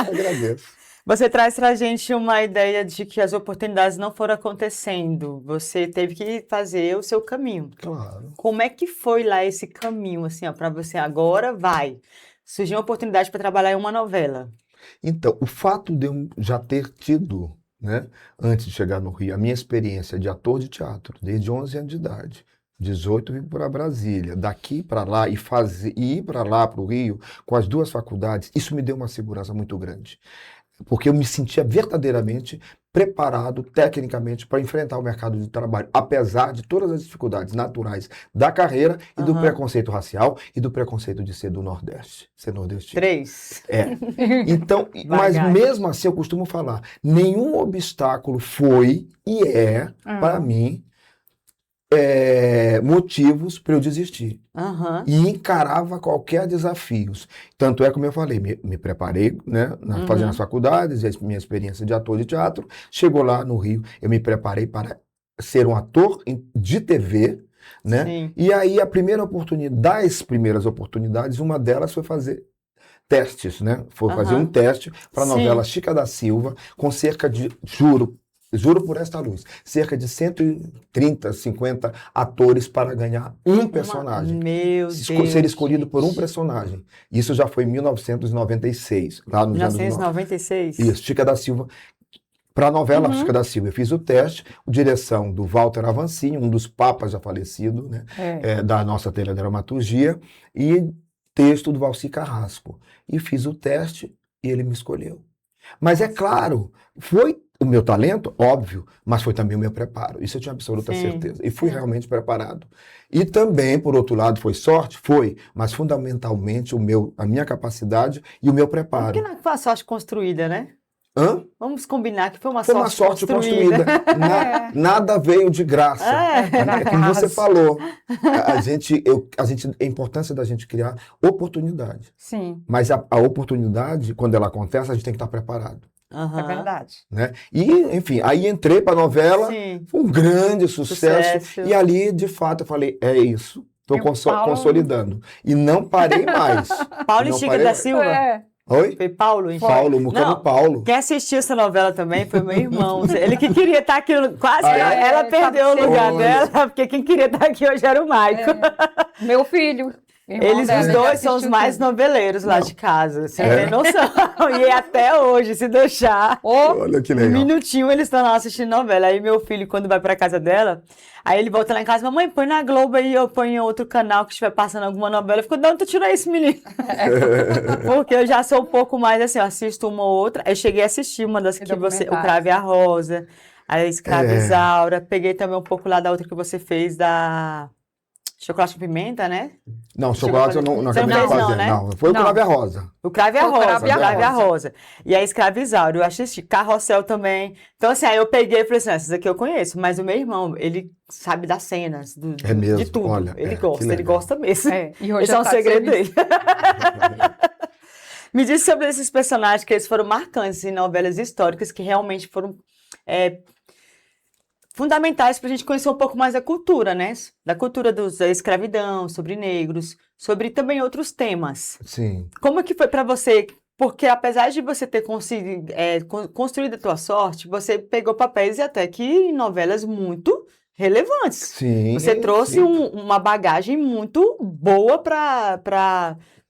Agradeço. Você traz para a gente uma ideia de que as oportunidades não foram acontecendo. Você teve que fazer o seu caminho. Claro. Como é que foi lá esse caminho, assim, para você agora vai? Surgiu uma oportunidade para trabalhar em uma novela. Então, o fato de eu já ter tido, né, antes de chegar no Rio, a minha experiência de ator de teatro, desde 11 anos de idade, 18 vim para Brasília, daqui para lá e ir para lá, para o Rio, com as duas faculdades, isso me deu uma segurança muito grande. Porque eu me sentia verdadeiramente preparado tecnicamente para enfrentar o mercado de trabalho, apesar de todas as dificuldades naturais da carreira e do preconceito racial e do preconceito de ser do Nordeste, ser nordestino. 3. Então, mas mesmo assim eu costumo falar, nenhum obstáculo foi e é, para mim, motivos para eu desistir. Aham. E encarava qualquer desafio. Tanto é como eu falei, me preparei, né, fazendo as faculdades, a minha experiência de ator de teatro. Chegou lá no Rio, eu me preparei para ser um ator de TV, né? Sim. E aí a primeira oportunidade, das primeiras oportunidades, uma delas foi fazer testes, né? Foi fazer um teste para a Sim. novela Chica da Silva, com cerca de, juro por esta luz, cerca de 130, 50 atores para ganhar um personagem. Meu Deus. Ser escolhido por um gente. personagem. Isso já foi em 1996, lá nos anos 1996? Isso, Chica da Silva. Para a novela Chica da Silva, eu fiz o teste, direção do Walter Avancini, um dos papas já falecido, né, da nossa teledramaturgia, e texto do Valci Carrasco. E fiz o teste e ele me escolheu. Mas é claro, foi o meu talento, óbvio, mas foi também o meu preparo. Isso eu tinha absoluta certeza. E fui realmente preparado. E também, por outro lado, foi sorte? Foi. Mas fundamentalmente a minha capacidade e o meu preparo. Porque não foi uma sorte construída, né? Hã? Vamos combinar que foi uma Foi sorte uma sorte construída. Nada veio de graça. É como você falou. A importância da gente criar oportunidade. Sim, Mas a oportunidade, quando ela acontece, a gente tem que estar preparado. é verdade. Né? E, enfim, aí entrei para a novela, Sim. foi um grande sucesso. E ali, de fato, eu falei, é isso. Estou consolidando. E não parei mais. Paulo e Não Chica parei da mais. Silva? Oi? Foi Paulo, então? Paulo, Mucamo Paulo. Quem assistiu essa novela também foi meu irmão. Ele que queria estar aqui, quase ela perdeu o lugar dela, porque quem queria estar aqui hoje era o Maicon. Meu filho. Eles, os dois, são os mais noveleiros lá de casa, você tem noção. E até hoje, se deixar, Olha que legal. um minutinho eles estão lá assistindo novela. Aí meu filho, quando vai pra casa dela, aí ele volta lá em casa, mamãe, põe na Globo aí, eu ponho em outro canal que estiver passando alguma novela. Eu fico, não, tu tira esse menino. Porque eu já sou um pouco mais assim, eu assisto uma ou outra. Eu cheguei a assistir uma das que você, o Cravo e a Rosa, a Escrava Isaura. Peguei também um pouco lá da outra que você fez, da Chocolate com Pimenta, né? Não, chocolate eu não Você acabei não de fez, fazer. não, né? Não, foi o Cravo e a Rosa. O Cravo e a Rosa, o Cravo e a Rosa. E a Escrava Isaura, eu assisti. Carrossel também. Então, assim, aí eu peguei e falei assim, essas aqui eu conheço. Mas o meu irmão, ele sabe das cenas, É mesmo? de tudo. Olha, Ele que gosta, ele legal. gosta mesmo. E hoje Esse é um tá de segredo serviço. dele. Me diz sobre esses personagens que eles foram marcantes em novelas históricas, que realmente foram fundamentais para a gente conhecer um pouco mais da cultura, né? Da cultura da escravidão, sobre negros, sobre também outros temas. Sim. Como que foi para você? Porque apesar de você ter conseguido construído a tua sorte, você pegou papéis e até que em novelas muito relevantes. Sim. Você trouxe uma bagagem muito boa para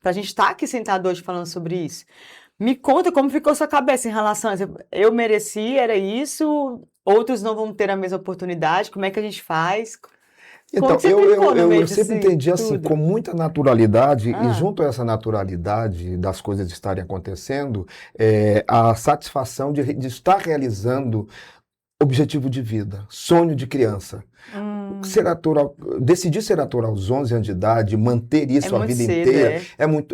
a gente estar aqui sentado hoje falando sobre isso. Me conta como ficou sua cabeça em relação a isso. Eu mereci, era isso, outros não vão ter a mesma oportunidade, como é que a gente faz? Então, eu sempre entendi assim, tudo? com muita naturalidade, Ah. e junto a essa naturalidade das coisas estarem acontecendo, a satisfação de estar realizando objetivo de vida, sonho de criança. Ser ator, decidir ser ator aos 11 anos de idade, manter isso a muito vida cedo, inteira,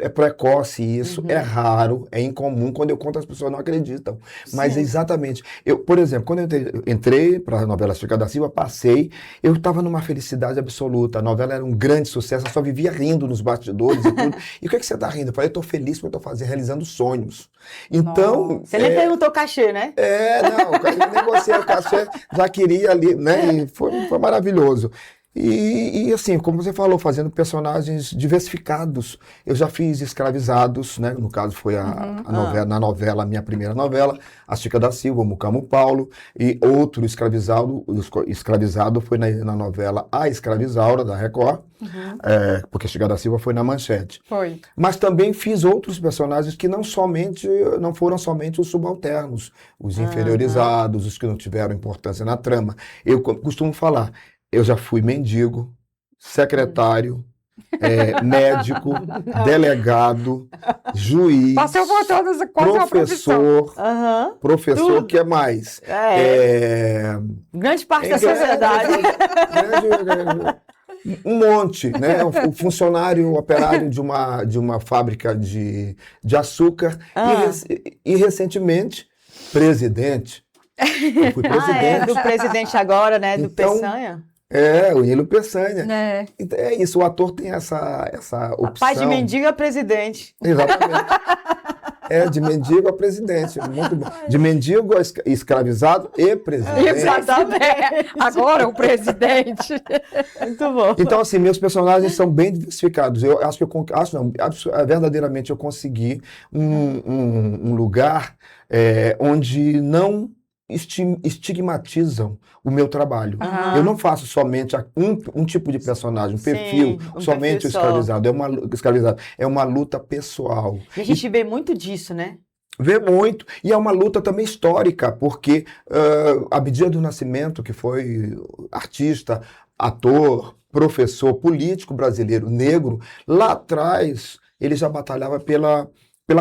é precoce isso, é raro, é incomum. Quando eu conto, as pessoas não acreditam. Mas Sim. exatamente. Por exemplo, quando eu entrei para a novela Chica da Silva, passei, eu estava numa felicidade absoluta. A novela era um grande sucesso, eu só vivia rindo nos bastidores e tudo. E o que é que você está rindo? Eu falei, eu estou feliz porque eu estou realizando sonhos. Então... Você nem perguntou cachê, né? Não, eu negociei o cachê, já queria ali, né? E foi maravilhoso. E assim, como você falou, fazendo personagens diversificados. Eu já fiz escravizados, né? No caso foi na novela, a minha primeira novela, a Chica da Silva, o Mucamo Paulo, e outro escravizado foi na novela A Escravizaura, da Record, porque a Chica da Silva foi na Manchete. Foi. Mas também fiz outros personagens que não foram somente os subalternos, os inferiorizados, os que não tiveram importância na trama. Eu costumo falar, eu já fui mendigo, secretário, médico, delegado, juiz, Passou por todas as professor, Tudo. que é mais? Grande parte da sociedade. Um monte, né? O funcionário operário de uma fábrica de açúcar e recentemente presidente. Eu fui presidente. Do presidente agora, né? Do Então, Peçanha. O Nilo Peçanha. né? Então, é isso, o ator tem essa Pai de opção. mendigo é presidente. Exatamente. De mendigo a presidente. Muito bom. De mendigo a escravizado e presidente. Exatamente. Agora o presidente. Muito bom. Então, assim, meus personagens são bem diversificados. Eu acho que verdadeiramente eu consegui um lugar onde não estigmatizam o meu trabalho. Aham. Eu não faço somente um tipo de personagem, um Sim, perfil, um somente perfil o só. escravizado. É uma luta pessoal. E a gente vê muito disso, né? Vê muito, e é uma luta também histórica, porque Abdias do Nascimento, que foi artista, ator, professor, político brasileiro negro, lá atrás ele já batalhava pela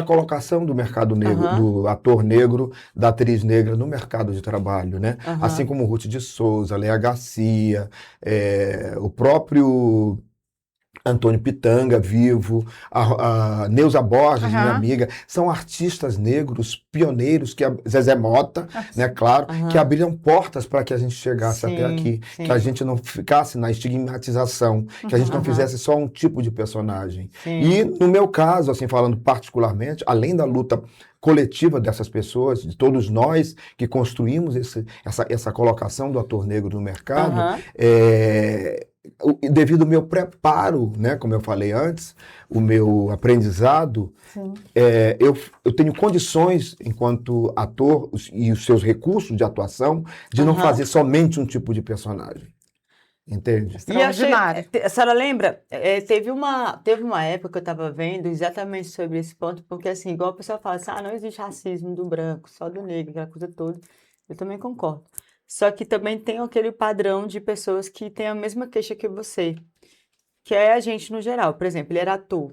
colocação do mercado negro, Aham. do ator negro, da atriz negra no mercado de trabalho, né? Aham. Assim como Ruth de Souza, Léa Garcia, o próprio Antônio Pitanga, vivo, a Neuza Borges, minha Aham. amiga, são artistas negros pioneiros, Zezé Mota, né, claro, Aham. que abriram portas para que a gente chegasse até aqui, Sim. que a gente não ficasse na estigmatização, que a gente não Aham. fizesse só um tipo de personagem. Sim. E no meu caso, assim, falando particularmente, além da luta coletiva dessas pessoas, de todos nós que construímos essa colocação do ator negro no mercado, Aham. devido ao meu preparo, né, como eu falei antes, o meu aprendizado, Sim. eu tenho condições, enquanto ator, e os seus recursos de atuação, de não Aham. fazer somente um tipo de personagem. Entende? E eu achei, Extraordinário. a senhora lembra? Teve uma época que eu estava vendo exatamente sobre esse ponto, porque assim, igual a pessoa fala assim, não existe racismo do branco, só do negro, aquela coisa toda. Eu também concordo. Só que também tem aquele padrão de pessoas que têm a mesma queixa que você, que é a gente no geral. Por exemplo, ele era ator.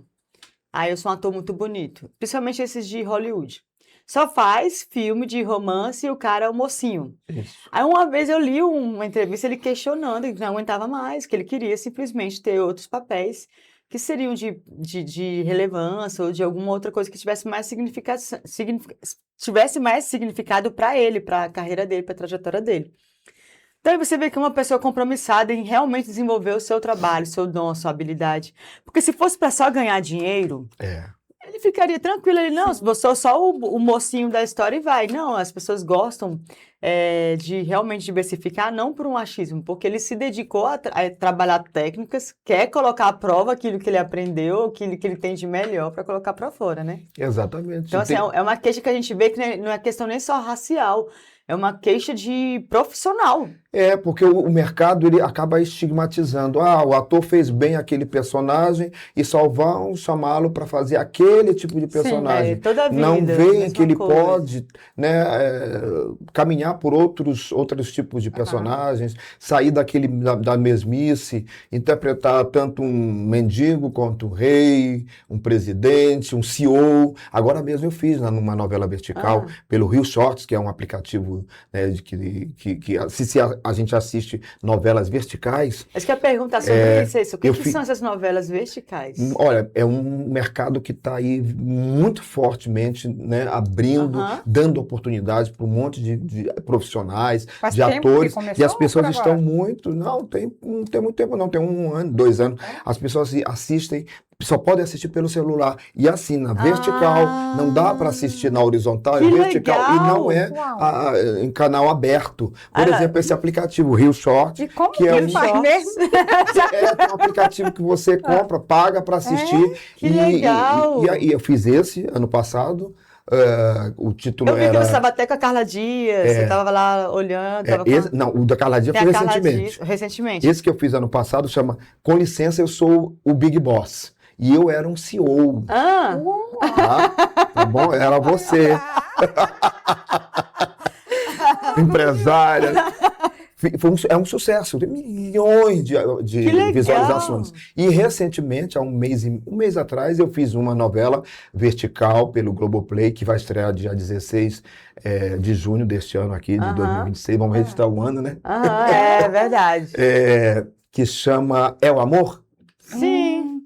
Eu sou um ator muito bonito, principalmente esses de Hollywood. Só faz filme de romance e o cara é o mocinho. Isso. Aí uma vez eu li uma entrevista ele questionando, que não aguentava mais, que ele queria simplesmente ter outros papéis que seriam de relevância ou de alguma outra coisa que tivesse mais significado para ele, para a carreira dele, para a trajetória dele. Então aí você vê que é uma pessoa compromissada em realmente desenvolver o seu trabalho, seu dom, a sua habilidade. Porque se fosse para só ganhar dinheiro, ele ficaria tranquilo, ele, não, você só o mocinho da história e vai. Não, as pessoas gostam de realmente diversificar, não por um achismo, porque ele se dedicou a trabalhar técnicas, quer colocar à prova aquilo que ele aprendeu, aquilo que ele tem de melhor para colocar para fora, né? Exatamente. Então, assim, é uma queixa que a gente vê que não é questão nem só racial, é uma queixa de profissional. Porque o mercado ele acaba estigmatizando. O ator fez bem aquele personagem e só vão chamá-lo para fazer aquele tipo de personagem. Toda a vida, não veem mesma que ele coisa. pode, né, caminhar por outros tipos de personagens, sair da mesmice, interpretar tanto um mendigo quanto um rei, um presidente, um CEO. Agora mesmo eu fiz numa novela vertical pelo Rio Shorts, que é um aplicativo, né, que a gente assiste novelas verticais. Acho que a pergunta sobre isso, o que são essas novelas verticais? Olha, é um mercado que está aí muito fortemente, né, abrindo, dando oportunidades para um monte de profissionais, Faz de tempo atores, que começou e as pessoas ou por estão agora? não tem muito tempo não, tem 1 ano, 2 anos. As pessoas assistem, só podem assistir pelo celular. E assim, na vertical, não dá para assistir na horizontal, Que é vertical legal! e não é em canal aberto. Por exemplo, esse aplicativo Rio Short, E como que é faz mesmo? é um aplicativo que você compra, paga para assistir. Que legal! E aí eu fiz esse ano passado. O título Eu vi que era. você estava até com a Carla Dias, você estava lá olhando. Não, o da Carla Dias Tem foi a Carla recentemente. Dias, recentemente. Esse que eu fiz ano passado chama Com licença, eu sou o Big Boss. E eu era um CEO. Tá bom? Era você. Empresária. É um sucesso, tem milhões de visualizações. E recentemente, há um mês atrás, eu fiz uma novela vertical pelo Globoplay, que vai estrear dia 16 de junho deste ano aqui, de 2026. Vamos registrar o ano, né? É verdade. Que chama É o Amor? Sim.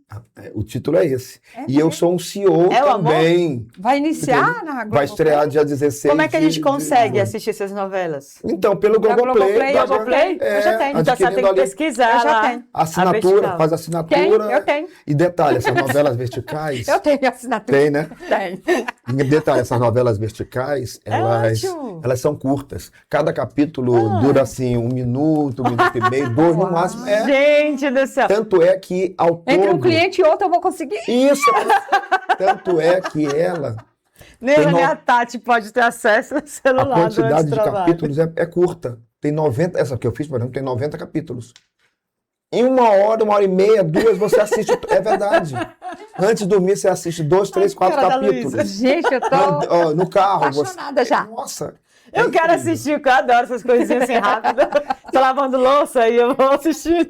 O título é esse. É E eu mesmo? sou um CEO É o amor? também. Vai iniciar na Vai estrear dia 16 Como é que a gente de consegue julho. assistir essas novelas? Então, pelo Da Globoplay. Globoplay, tá? eu já Globoplay? tenho. Eu já tenho. Então você tem adquirindo que ali. pesquisar Eu já lá. tenho. a Assinatura, vertical. faz assinatura. Eu tenho. E detalhe, essas novelas verticais. Eu tenho assinatura. Tem, né? Tenho. E detalhe, essas novelas verticais, ótimo. elas são curtas. Cada capítulo dura assim 1 minuto, 1 minuto e meio, 2 no Uau. máximo. Gente do céu. Tanto é que ao Entre um todo. cliente e outro eu vou conseguir. Isso! Tanto é que ela, Nem Tem eu, nem no- a Tati pode ter acesso ao a celular durante quantidade o de trabalho. capítulos é curta. Tem 90, essa que eu fiz, por exemplo, tem 90 capítulos. Em 1 hora e meia, 2, você assiste. É verdade. Antes de dormir, você assiste 2, 3, 4 cara da capítulos. Luísa. Gente, eu tô No carro, você. apaixonada já. Nossa! Eu quero assistir, porque eu adoro essas coisinhas assim rápidas. Tô lavando louça e eu vou assistir.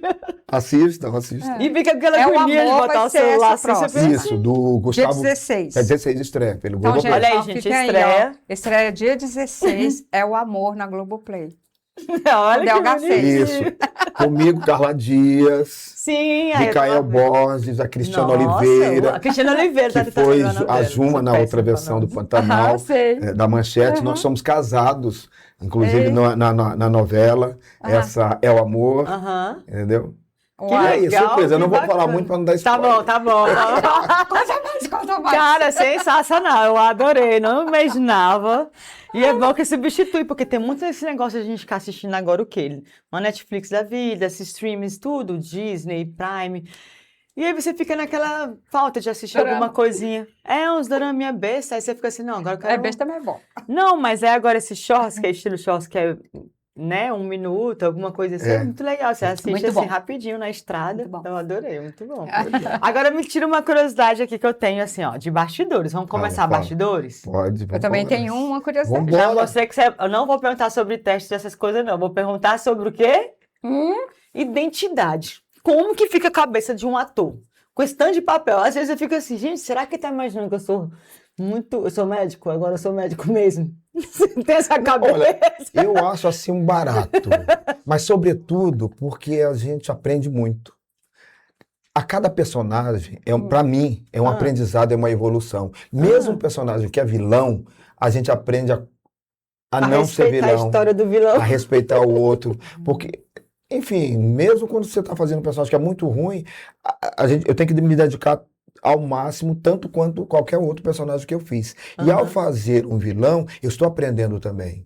Assistam. E fica aquela É o agonia de amor, botar vai o ser celular essa assim. Você próxima. pensa, Isso, do Dia Gustavo. 16. É 16 estreia, pelo Então, Globoplay. Olha aí, ó, gente, fiquem estreia. Ó. Estreia dia 16, é o amor na Globoplay. olha que DLH6. bonitinho. Isso. Comigo, Carla Dias, Sim, aí eu Micael tava vendo. Borges, a Cristiana Nossa, Oliveira, a Cristiana Oliveira que tá foi jogando a dela. Juma Sou na péssima outra pra versão nome. do Pantanal, sei. da Manchete. Aham. Nós somos casados, inclusive Ei. na novela. Aham. Essa é o amor, Aham. entendeu? Que E é isso, legal, surpresa. Eu não que vou falar bacana. muito para não dar Tá spoiler. bom, tá bom. Conta mais. Cara, sensacional, eu adorei, não imaginava. E é bom que substitui, porque tem muito esse negócio de a gente ficar assistindo agora o quê? Uma Netflix da vida, esses streams, tudo, Disney, Prime. E aí você fica naquela falta de assistir Dorama. alguma coisinha. É, uns doraminha besta, aí você fica assim, não, agora eu quero... É besta, mas é bom. Não, mas é agora esse shorts, que é estilo shorts, que é, né, 1 minuto, alguma coisa assim, é muito legal. Você assiste Muito assim, bom. rapidinho na estrada. Muito bom. Eu adorei, muito bom. Agora me tira uma curiosidade aqui que eu tenho, assim, ó, de bastidores. Vamos começar fala. bastidores? Pode, Eu também tenho uma curiosidade. Vambora. Já mostrei que eu não vou perguntar sobre teste dessas coisas, não. Vou perguntar sobre o quê? Identidade. Como que fica a cabeça de um ator? Com esse tanto de papel. Às vezes eu fico assim, gente, será que tá imaginando que eu sou eu sou médico? Agora eu sou médico mesmo. Você tem essa cabeça? Olha, eu acho assim um barato, mas sobretudo porque a gente aprende muito. A cada personagem, para mim, é um aprendizado, é uma evolução. Mesmo um personagem que é vilão, a gente aprende a não ser respeitar a vilão, história do vilão. a respeitar o outro, porque, enfim, mesmo quando você está fazendo um personagem que é muito ruim, eu tenho que me dedicar ao máximo, tanto quanto qualquer outro personagem que eu fiz. E ao fazer um vilão, eu estou aprendendo também.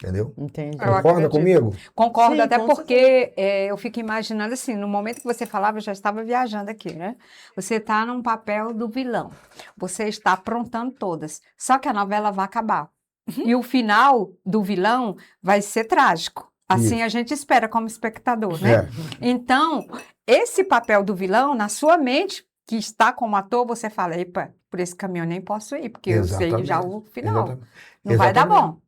Entendeu? Entendi. Eu Concorda acredito. comigo? Concordo, Sim, até com porque eu fico imaginando assim, no momento que você falava, eu já estava viajando aqui, né? Você está num papel do vilão, você está aprontando todas, só que a novela vai acabar. E o final do vilão vai ser trágico. Assim a gente espera como espectador, né? É. Então, esse papel do vilão, na sua mente, que está como ator, você fala, epa, por esse caminho eu nem posso ir, porque eu sei já o final. Exatamente. Não vai dar bom.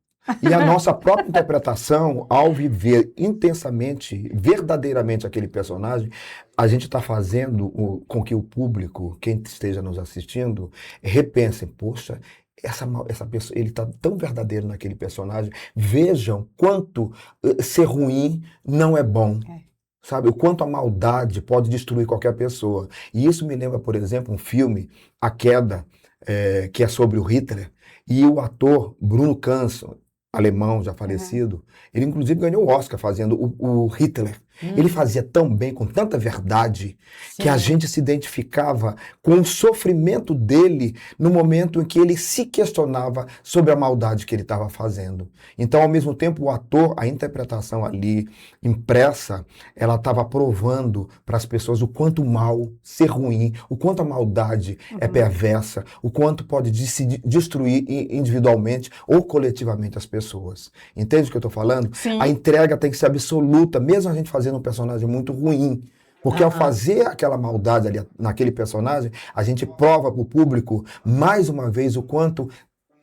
E a nossa própria interpretação, ao viver intensamente, verdadeiramente aquele personagem, a gente está fazendo com que o público, quem esteja nos assistindo, repensem, poxa, essa pessoa, ele está tão verdadeiro naquele personagem. Vejam quanto ser ruim não é bom. Sabe, o quanto a maldade pode destruir qualquer pessoa. E isso me lembra, por exemplo, um filme, A Queda, que é sobre o Hitler, e o ator Bruno Canso, alemão já falecido, ele inclusive ganhou o Oscar fazendo o Hitler. Ele fazia tão bem, com tanta verdade, que a gente se identificava com o sofrimento dele no momento em que ele se questionava sobre a maldade que ele estava fazendo. Então, ao mesmo tempo, o ator, a interpretação ali impressa, ela estava provando para as pessoas o quanto o mal, ser ruim, o quanto a maldade é perversa, o quanto pode se destruir individualmente ou coletivamente as pessoas. Entende o que eu estou falando? Sim. A entrega tem que ser absoluta, mesmo a gente fazendo um personagem muito ruim. Porque ao fazer aquela maldade ali naquele personagem, a gente prova para o público, mais uma vez, o quanto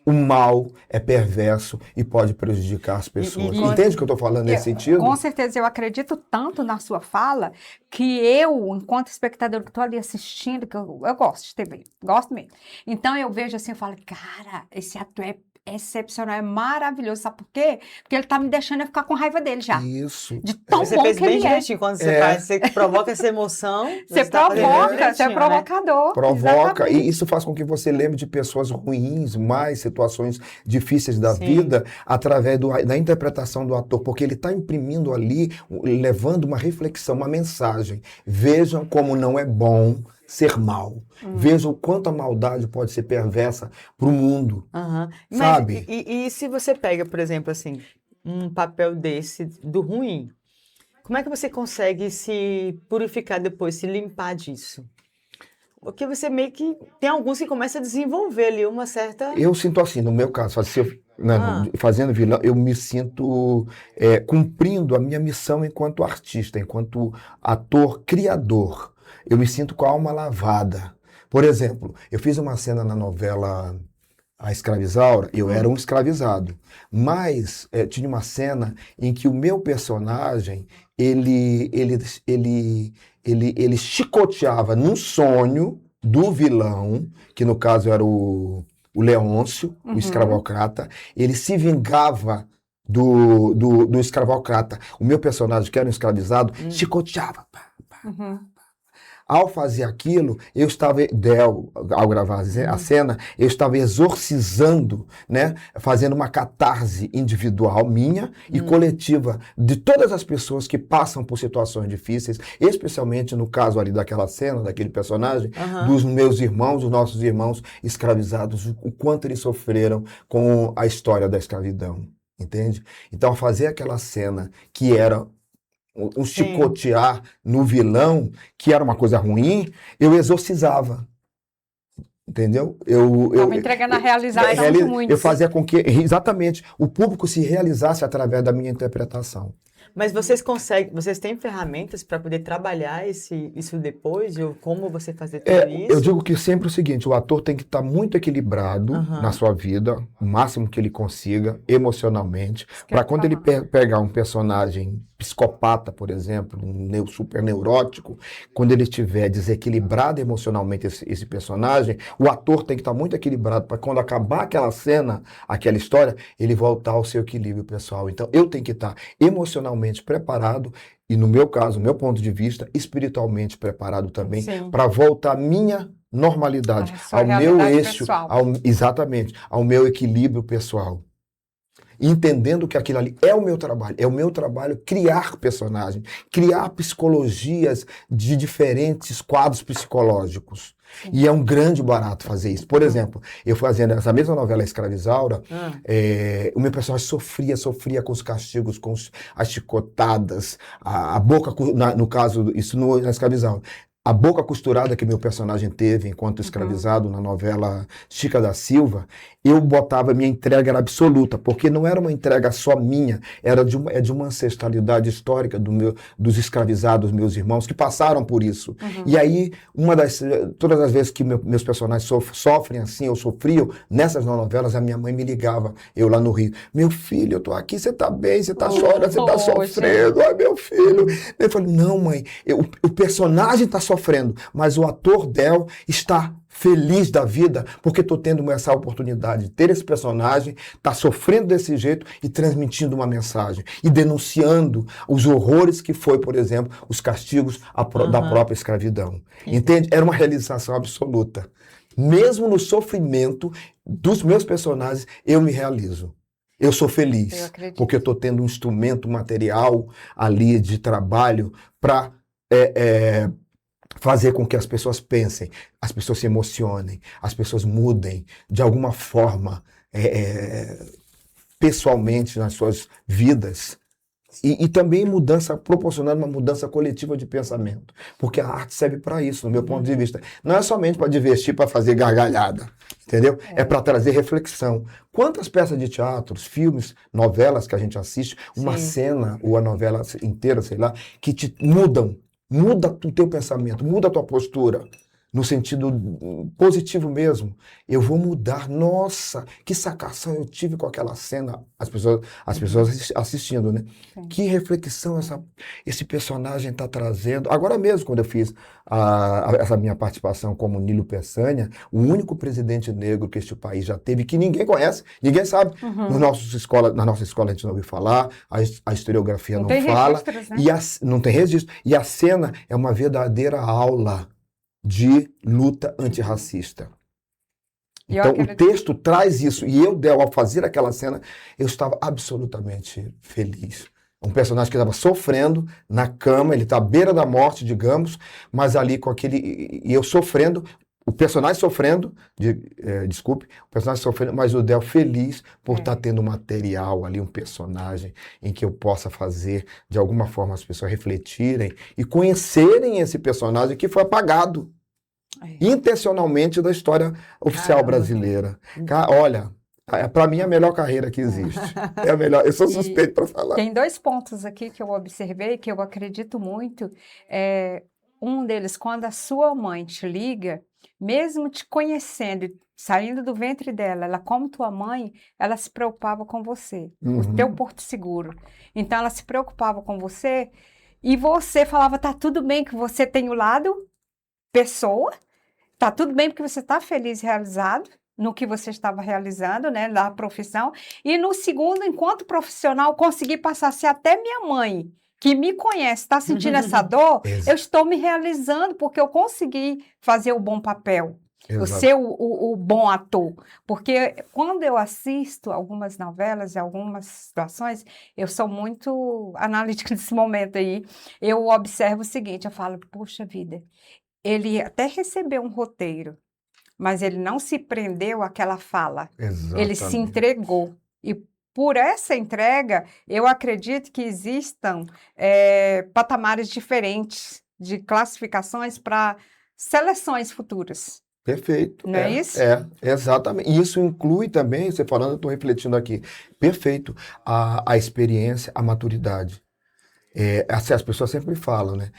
o mal é perverso e pode prejudicar as pessoas. Entende o que eu estou falando nesse sentido? Com certeza, eu acredito tanto na sua fala que eu, enquanto espectador que estou ali assistindo, que eu gosto de TV, gosto mesmo. Então eu vejo assim, eu falo, cara, esse ator excepcional, é maravilhoso. Sabe por quê? Porque ele tá me deixando eu ficar com raiva dele já. Isso. De tão Você bom fez que bem ele é. direitinho quando você faz, você provoca essa emoção. Você tá fazendo bem provoca, você é direitinho, né? provocador. Provoca, Exatamente. e isso faz com que você lembre de pessoas ruins, mais situações difíceis da Sim. vida, através da interpretação do ator, porque ele está imprimindo ali, levando uma reflexão, uma mensagem. Vejam como não é bom ser mal. Vejam o quanto a maldade pode ser perversa para o mundo, Aham. Mas sabe? e se você pega, por exemplo, assim, um papel desse do ruim, como é que você consegue se purificar depois, se limpar disso? Porque você meio que tem alguns que começam a desenvolver ali uma certa. Eu sinto assim, no meu caso, Ah, fazendo vilão, eu me sinto cumprindo a minha missão enquanto artista, enquanto ator, criador. Eu me sinto com a alma lavada. Por exemplo, eu fiz uma cena na novela A Escravizaura, eu era um escravizado. Mas tinha uma cena em que o meu personagem, ele chicoteava num sonho do vilão, que no caso era o Leôncio, o escravocrata, ele se vingava do escravocrata. O meu personagem, que era um escravizado, chicoteava. Uhum. Ao fazer aquilo, eu estava, ao gravar a cena, eu estava exorcizando, né, fazendo uma catarse individual minha e coletiva de todas as pessoas que passam por situações difíceis, especialmente no caso ali daquela cena, daquele personagem, dos meus irmãos, dos nossos irmãos escravizados, o quanto eles sofreram com a história da escravidão, entende? Então, fazer aquela cena que era um sim. chicotear no vilão, que era uma coisa ruim, eu exorcizava. Entendeu? Estava entregando a realização de muitos. Eu fazia com que, exatamente, o público se realizasse através da minha interpretação. Mas vocês têm ferramentas para poder trabalhar isso depois? Ou como você fazer tudo isso? Eu digo que sempre o seguinte, o ator tem que estar muito equilibrado na sua vida, o máximo que ele consiga, emocionalmente, para quando ele pegar um personagem psicopata, por exemplo, um super neurótico, quando ele estiver desequilibrado emocionalmente esse personagem, o ator tem que estar muito equilibrado para quando acabar aquela cena, aquela história, ele voltar ao seu equilíbrio pessoal. Então, eu tenho que estar emocionalmente preparado e, no meu caso, no meu ponto de vista, espiritualmente preparado também para voltar à minha normalidade, ao meu eixo, exatamente, ao meu equilíbrio pessoal. Entendendo que aquilo ali é o meu trabalho criar personagens, criar psicologias de diferentes quadros psicológicos. E é um grande barato fazer isso. Por exemplo, eu fazendo essa mesma novela Escravizaura, o meu personagem sofria com os castigos, com as chicotadas, a boca, no caso, isso na Escravizaura. A boca costurada que meu personagem teve enquanto escravizado na novela Chica da Silva, eu botava, minha entrega era absoluta, porque não era uma entrega só minha, era de uma ancestralidade histórica dos escravizados, meus irmãos, que passaram por isso. E aí, todas as vezes que meus personagens sofrem assim, ou sofriam, nessas novelas, a minha mãe me ligava, eu lá no Rio, meu filho, eu tô aqui, você tá bem, você tá chorando, você tá sofrendo, ai meu filho. Eu falei, não mãe, o personagem tá sofrendo, mas o ator Del está feliz da vida, porque estou tendo essa oportunidade de ter esse personagem, tá sofrendo desse jeito e transmitindo uma mensagem e denunciando os horrores que foi, por exemplo, os castigos da própria escravidão. Entende? Era uma realização absoluta. Mesmo no sofrimento dos meus personagens, eu me realizo. Eu sou feliz, porque eu estou tendo um instrumento material ali de trabalho para fazer com que as pessoas pensem, as pessoas se emocionem, as pessoas mudem de alguma forma pessoalmente nas suas vidas. E também proporcionando uma mudança coletiva de pensamento. Porque a arte serve para isso, no meu ponto de vista. Não é somente para divertir, para fazer gargalhada, entendeu? É para trazer reflexão. Quantas peças de teatro, filmes, novelas que a gente assiste, uma cena ou a novela inteira, sei lá, que te muda o teu pensamento, muda a tua postura. no sentido positivo mesmo. Eu vou mudar. Nossa, que sacação eu tive com aquela cena. As pessoas assistindo, né? Sim. Que reflexão esse personagem está trazendo. Agora mesmo, quando eu fiz essa minha participação como Nilo Peçanha, o único presidente negro que este país já teve, que ninguém conhece, ninguém sabe. Na nossa escola a gente não ouviu falar, a historiografia não tem fala. registros, né? Não tem registro. E a cena é uma verdadeira aula de luta antirracista. E eu Então, o acredito- texto traz isso. E eu, Del, ao fazer aquela cena, eu estava absolutamente feliz. Um personagem que estava sofrendo na cama, ele está à beira da morte, digamos, mas ali com aquele... E eu sofrendo, o personagem sofrendo, desculpe, o personagem sofrendo, mas o Del feliz por estar tendo um material ali, um personagem em que eu possa fazer, de alguma forma, as pessoas refletirem e conhecerem esse personagem que foi apagado intencionalmente da história oficial Caramba. brasileira. Olha, para mim é a melhor carreira que existe. É a melhor. Eu sou suspeito para falar. Tem 2 pontos aqui que eu observei, que eu acredito muito. Um deles, quando a sua mãe te liga, mesmo te conhecendo, saindo do ventre dela, ela como tua mãe, ela se preocupava com você, o teu porto seguro. Então, ela se preocupava com você e você falava, tá tudo bem que você tem o lado pessoa, tá tudo bem porque você está feliz e realizado no que você estava realizando, né, na profissão. E no segundo, enquanto profissional, consegui passar, se até minha mãe, que me conhece, está sentindo essa dor, eu estou me realizando porque eu consegui fazer o bom papel. Eu ser o bom ator. Porque quando eu assisto algumas novelas e algumas situações, eu sou muito analítica nesse momento aí. Eu observo o seguinte, eu falo, poxa vida, ele até recebeu um roteiro, mas ele não se prendeu àquela fala. Ele se entregou. E por essa entrega, eu acredito que existam patamares diferentes de classificações para seleções futuras. Perfeito. Não é isso? Exatamente. E isso inclui também, você falando, eu estou refletindo aqui, perfeito, a experiência, a maturidade. As pessoas sempre falam, né?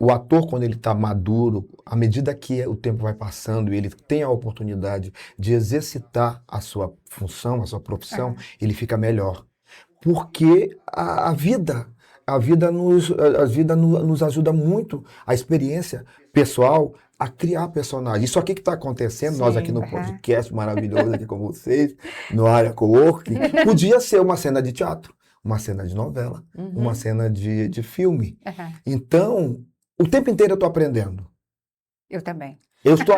O ator, quando ele está maduro, à medida que o tempo vai passando e ele tem a oportunidade de exercitar a sua função, a sua profissão, ele fica melhor. Porque a vida nos ajuda muito, a experiência pessoal, a criar personagens. Isso aqui que está acontecendo, nós aqui no podcast maravilhoso aqui com vocês, no Área Coworking, podia ser uma cena de teatro, uma cena de novela, uma cena de filme. Então, o tempo inteiro eu estou aprendendo. Eu também. Eu estou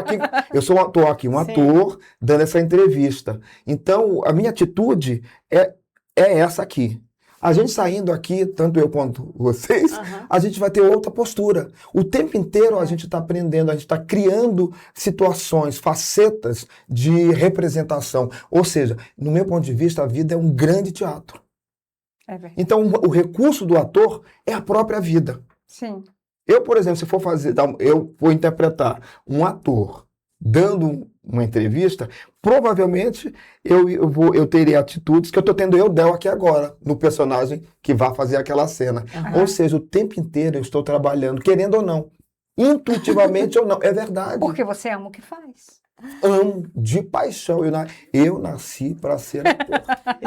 aqui, um ator, dando essa entrevista. Então, a minha atitude é essa aqui. A gente saindo aqui, tanto eu quanto vocês, a gente vai ter outra postura. O tempo inteiro a gente está aprendendo, a gente está criando situações, facetas de representação. Ou seja, no meu ponto de vista, a vida é um grande teatro. Então, o recurso do ator é a própria vida. Sim. Eu, por exemplo, se for eu vou interpretar um ator dando uma entrevista, provavelmente eu terei atitudes que eu estou tendo Del aqui agora, no personagem que vai fazer aquela cena. Ou seja, o tempo inteiro eu estou trabalhando, querendo ou não, intuitivamente ou não, é verdade. Porque você ama o que faz. Amo de paixão. Eu nasci para ser ator.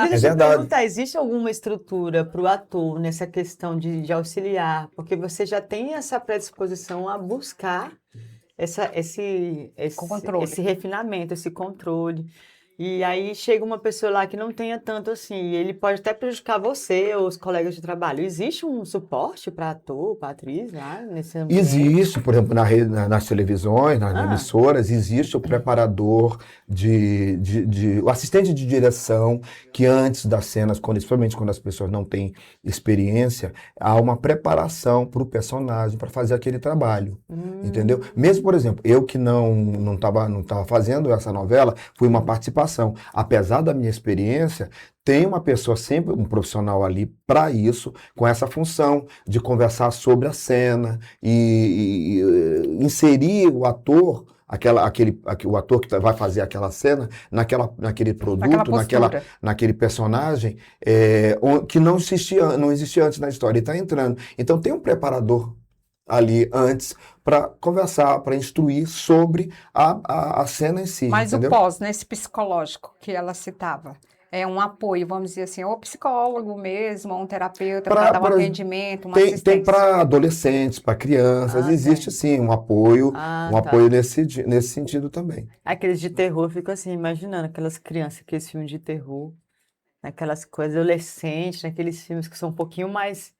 Deixa eu perguntar, existe alguma estrutura para o ator nessa questão de auxiliar? Porque você já tem essa predisposição a buscar esse refinamento, esse controle. E aí chega uma pessoa lá que não tenha tanto assim, e ele pode até prejudicar você ou os colegas de trabalho. Existe um suporte para ator, para atriz lá nesse ambiente? Existe, por exemplo, nas televisões, nas emissoras, existe o preparador, o assistente de direção, que antes das cenas, principalmente quando as pessoas não têm experiência, há uma preparação para o personagem, para fazer aquele trabalho, entendeu? Mesmo, por exemplo, eu que não estava fazendo essa novela, fui uma participação. Apesar da minha experiência, tem uma pessoa sempre, um profissional ali para isso, com essa função de conversar sobre a cena e inserir o ator, o ator que vai fazer aquela cena, naquele produto, naquele personagem que não existia antes na história, ele está entrando. Então tem um preparador ali antes para conversar, para instruir sobre a cena em si, Mas entendeu? o pós, nesse psicológico que ela citava, é um apoio, vamos dizer assim, ou psicólogo mesmo, ou um terapeuta para dar um atendimento, uma Tem assistência. para adolescentes, para crianças, existe sim um apoio nesse sentido também. Aqueles de terror, eu fico assim, imaginando aquelas crianças, aqueles filmes de terror, aquelas coisas adolescentes, naqueles filmes que são um pouquinho mais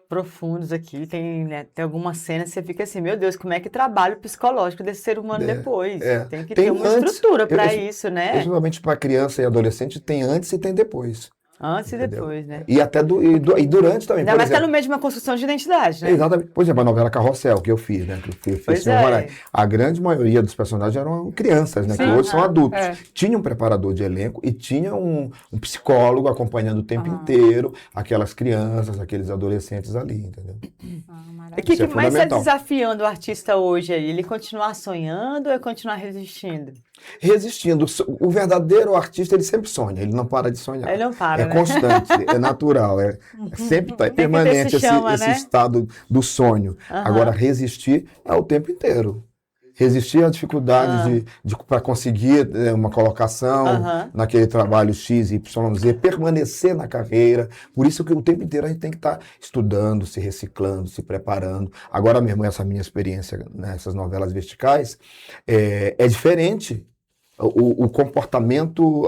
profundos aqui, tem, né, tem algumas cenas que você fica assim, meu Deus, como é que trabalha o psicológico desse ser humano depois? Tem que ter uma estrutura para isso, né? Principalmente para criança e adolescente, tem antes e tem depois. Antes e Entendeu? depois, né? E até e durante também. Ainda mais que tá no meio de uma construção de identidade, né? Exatamente. Por exemplo, a novela Carrossel, que eu fiz, né? Que eu fiz a grande maioria dos personagens eram crianças, né? Sim, que hoje são adultos. É. Tinha um preparador de elenco e tinha um psicólogo acompanhando o tempo inteiro aquelas crianças, aqueles adolescentes ali, entendeu? O que Isso é mais está fundamental. desafiando o artista hoje aí? Ele continuar sonhando ou é continuar resistindo? Resistindo. O verdadeiro artista, ele sempre sonha, ele não para de sonhar. Ele não para, É né? constante, é natural, sempre Tem que ter permanente esse chama, esse né? estado do sonho. Agora, resistir é o tempo inteiro. Resistir à dificuldade para conseguir uma colocação naquele trabalho X, Y, Z, permanecer na carreira. Por isso que o tempo inteiro a gente tem que estar estudando, se reciclando, se preparando. Agora mesmo, essa minha experiência nessas novelas verticais é diferente. O comportamento,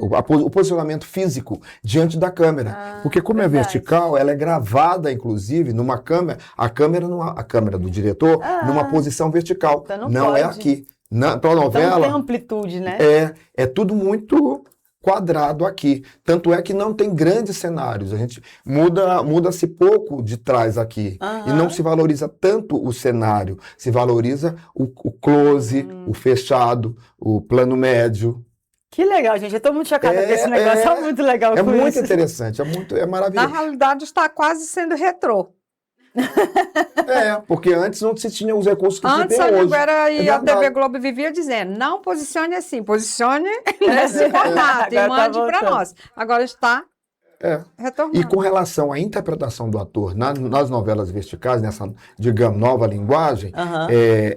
o posicionamento físico diante da câmera. Porque como verdade. é vertical, ela é gravada, inclusive, numa câmera, a câmera do diretor, numa posição vertical. Então não é pode. aqui. Para a Então novela, tem amplitude, né? é tudo muito quadrado aqui. Tanto é que não tem grandes cenários. A gente muda-se pouco de trás aqui. E não se valoriza tanto o cenário. Se valoriza o close, o fechado, o plano médio. Que legal, gente. Eu estou muito chocada com esse negócio. É muito legal É com muito isso. interessante, é Na maravilhoso. realidade, está quase sendo retrô. Porque antes não se tinha os recursos que Antes, se tem hoje. agora, e É a TV verdade. Globo vivia dizendo, não posicione assim, posicione nesse formato e Agora tá mande para voltando. nós. Agora está retornando. E com relação à interpretação do ator nas novelas verticais, nessa, digamos, nova linguagem,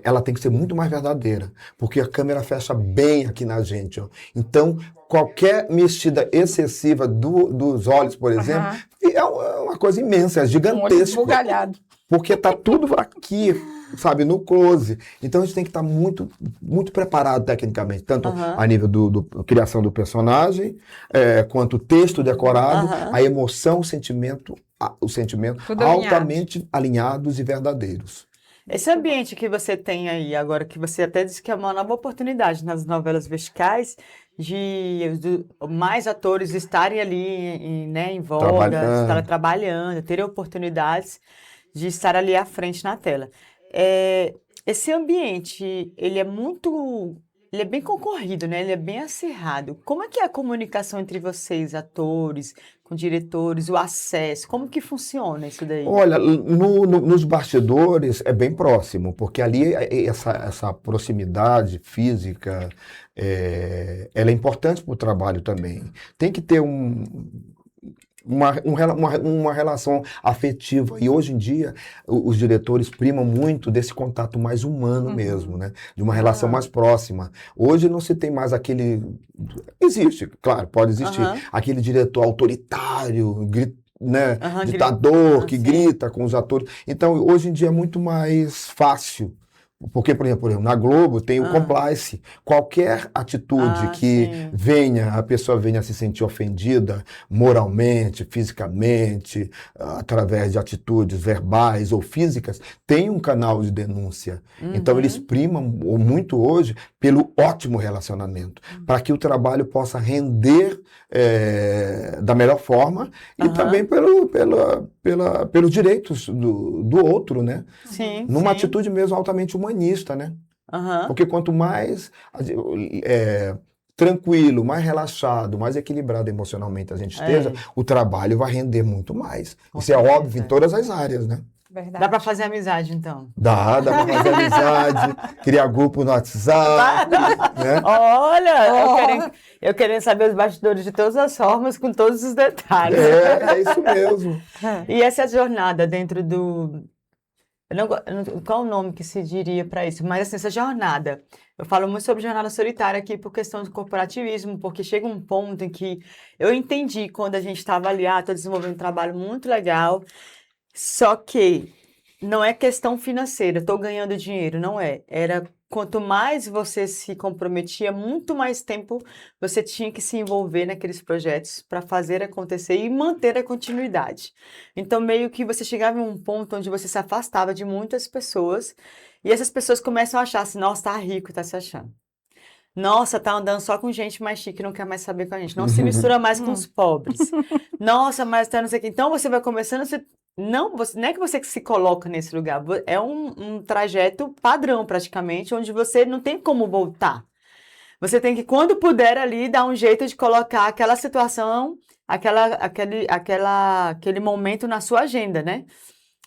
ela tem que ser muito mais verdadeira, porque a câmera fecha bem aqui na gente. Ó. Então, qualquer mexida excessiva dos olhos, por exemplo, é uma coisa imensa, é Um olho gigantesco. esbugalhado. Porque tá tudo aqui, sabe, no close. Então a gente tem que estar muito, muito preparado tecnicamente, tanto a nível do criação do personagem, quanto o texto decorado, a emoção, o sentimento Tudo altamente alinhados e verdadeiros. Esse ambiente que você tem aí agora, que você até disse que é uma nova oportunidade nas novelas verticais, de mais atores estarem ali em voga, Trabalhando. estarem trabalhando, terem oportunidades de estar ali à frente na tela. Esse ambiente, ele é bem concorrido, né? Ele é bem acirrado. Como é que é a comunicação entre vocês, atores, com diretores, o acesso? Como que funciona isso daí? Olha, nos bastidores é bem próximo, porque ali essa proximidade física, ela é importante para o trabalho também. Tem que ter uma relação afetiva. E hoje em dia, os diretores primam muito desse contato mais humano mesmo, né? De uma relação mais próxima. Hoje não se tem mais aquele... Existe, claro, pode existir. Aquele diretor autoritário, né? Ditador, que grita com os atores. Então, hoje em dia é muito mais fácil. Porque, por exemplo, na Globo tem o compliance. Qualquer atitude que a pessoa venha a se sentir ofendida moralmente, fisicamente, através de atitudes verbais ou físicas, tem um canal de denúncia. Então, eles primam muito hoje pelo ótimo relacionamento, para que o trabalho possa render da melhor forma e também pelos direitos do outro, né? Sim, Numa sim. atitude mesmo altamente humanista, né? Porque quanto mais tranquilo, mais relaxado, mais equilibrado emocionalmente a gente esteja, o trabalho vai render muito mais. Isso é óbvio em todas as áreas, né? Verdade. Dá para fazer amizade, então? Dá pra fazer amizade, criar grupo no WhatsApp, né? Olha, eu querendo saber os bastidores de todas as formas, com todos os detalhes. É isso mesmo. E essa jornada dentro Qual o nome que se diria para isso? Mas assim, essa jornada. Eu falo muito sobre jornada solitária aqui por questão de corporativismo, porque chega um ponto em que eu entendi quando a gente estava ali, estou desenvolvendo um trabalho muito legal, só que não é questão financeira, estou ganhando dinheiro, não é. Era quanto mais você se comprometia, muito mais tempo você tinha que se envolver naqueles projetos para fazer acontecer e manter a continuidade. Então, meio que você chegava em um ponto onde você se afastava de muitas pessoas e essas pessoas começam a achar assim, nossa, tá rico, tá se achando. Nossa, tá andando só com gente mais chique, não quer mais saber com a gente. Não se mistura mais com os pobres. Nossa, mas tá não sei o quê. Então você vai começando a se... Não, não é que você que se coloca nesse lugar. É um trajeto padrão, praticamente, onde você não tem como voltar. Você tem que, quando puder ali, dar um jeito de colocar aquela situação, aquele momento na sua agenda, né?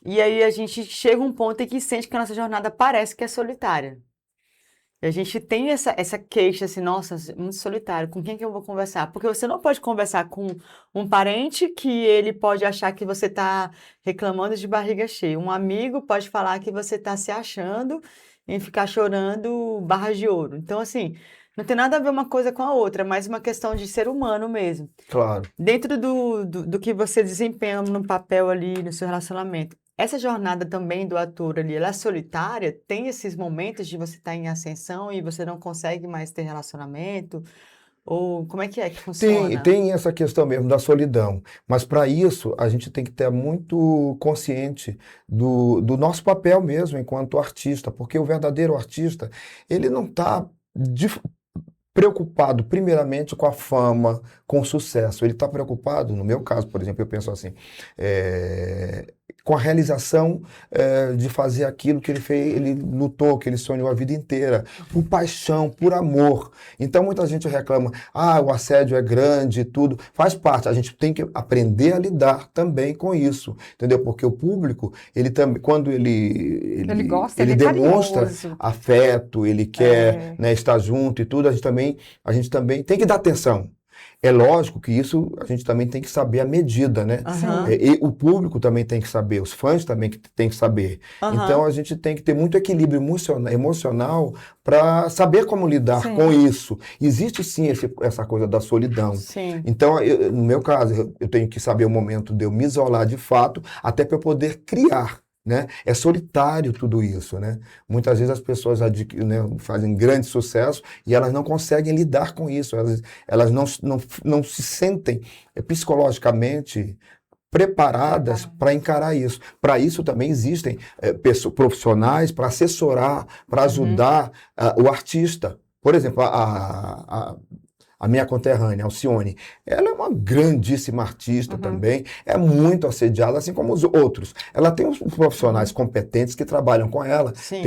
E aí a gente chega a um ponto em que sente que a nossa jornada parece que é solitária. E a gente tem essa queixa assim, nossa, muito solitário, com quem que eu vou conversar? Porque você não pode conversar com um parente que ele pode achar que você está reclamando de barriga cheia. Um amigo pode falar que você está se achando em ficar chorando barras de ouro. Então, assim, não tem nada a ver uma coisa com a outra, é mais uma questão de ser humano mesmo. Claro. Dentro do que você desempenha no papel ali, no seu relacionamento. Essa jornada também do ator ali, ela é solitária? Tem esses momentos de você estar em ascensão e você não consegue mais ter relacionamento? Ou como é que funciona? Tem essa questão mesmo da solidão, mas para isso a gente tem que ter muito consciente do nosso papel mesmo enquanto artista, porque o verdadeiro artista, ele não está preocupado primeiramente com a fama, com o sucesso. Ele está preocupado, no meu caso, por exemplo, eu penso assim, com a realização de fazer aquilo que ele fez, ele lutou, que ele sonhou a vida inteira, por paixão, por amor. Então muita gente reclama, o assédio é grande e tudo. Faz parte, a gente tem que aprender a lidar também com isso, entendeu? Porque o público, ele também, quando ele gosta, ele ele é demonstra carinhoso. afeto, ele quer, né, estar junto e tudo, a gente também tem que dar atenção. É lógico que isso a gente também tem que saber a medida, né? Aham. E o público também tem que saber, os fãs também têm que saber. Aham. Então a gente tem que ter muito equilíbrio emocional para saber como lidar Sim. com isso. Existe sim essa coisa da solidão. Sim. Então, no meu caso, eu tenho que saber o momento de eu me isolar de fato, até para eu poder criar. Né? É solitário tudo isso, né? Muitas vezes as pessoas fazem grande sucesso e elas não conseguem lidar com isso, elas não se sentem psicologicamente preparadas para encarar isso. Para isso também existem profissionais para assessorar, para ajudar o artista. Por exemplo, a minha conterrânea, Alcione, ela é uma grandíssima artista também, é muito assediada, assim como os outros. Ela tem uns profissionais competentes que trabalham com ela. Sim.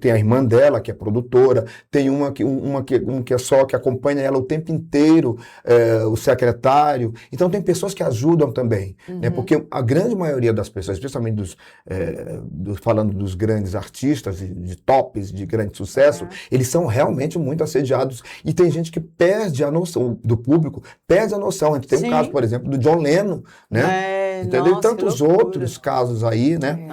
Tem a irmã dela, que é produtora, tem uma que é só, que acompanha ela o tempo inteiro, o secretário. Então tem pessoas que ajudam também, né? Porque a grande maioria das pessoas, especialmente falando dos grandes artistas, de tops, de grande sucesso, eles são realmente muito assediados. E tem gente que perde a noção do público, perde a noção. A gente tem um caso, por exemplo, do John Lennon, né? Entendeu? Nossa, E tantos outros casos aí, né?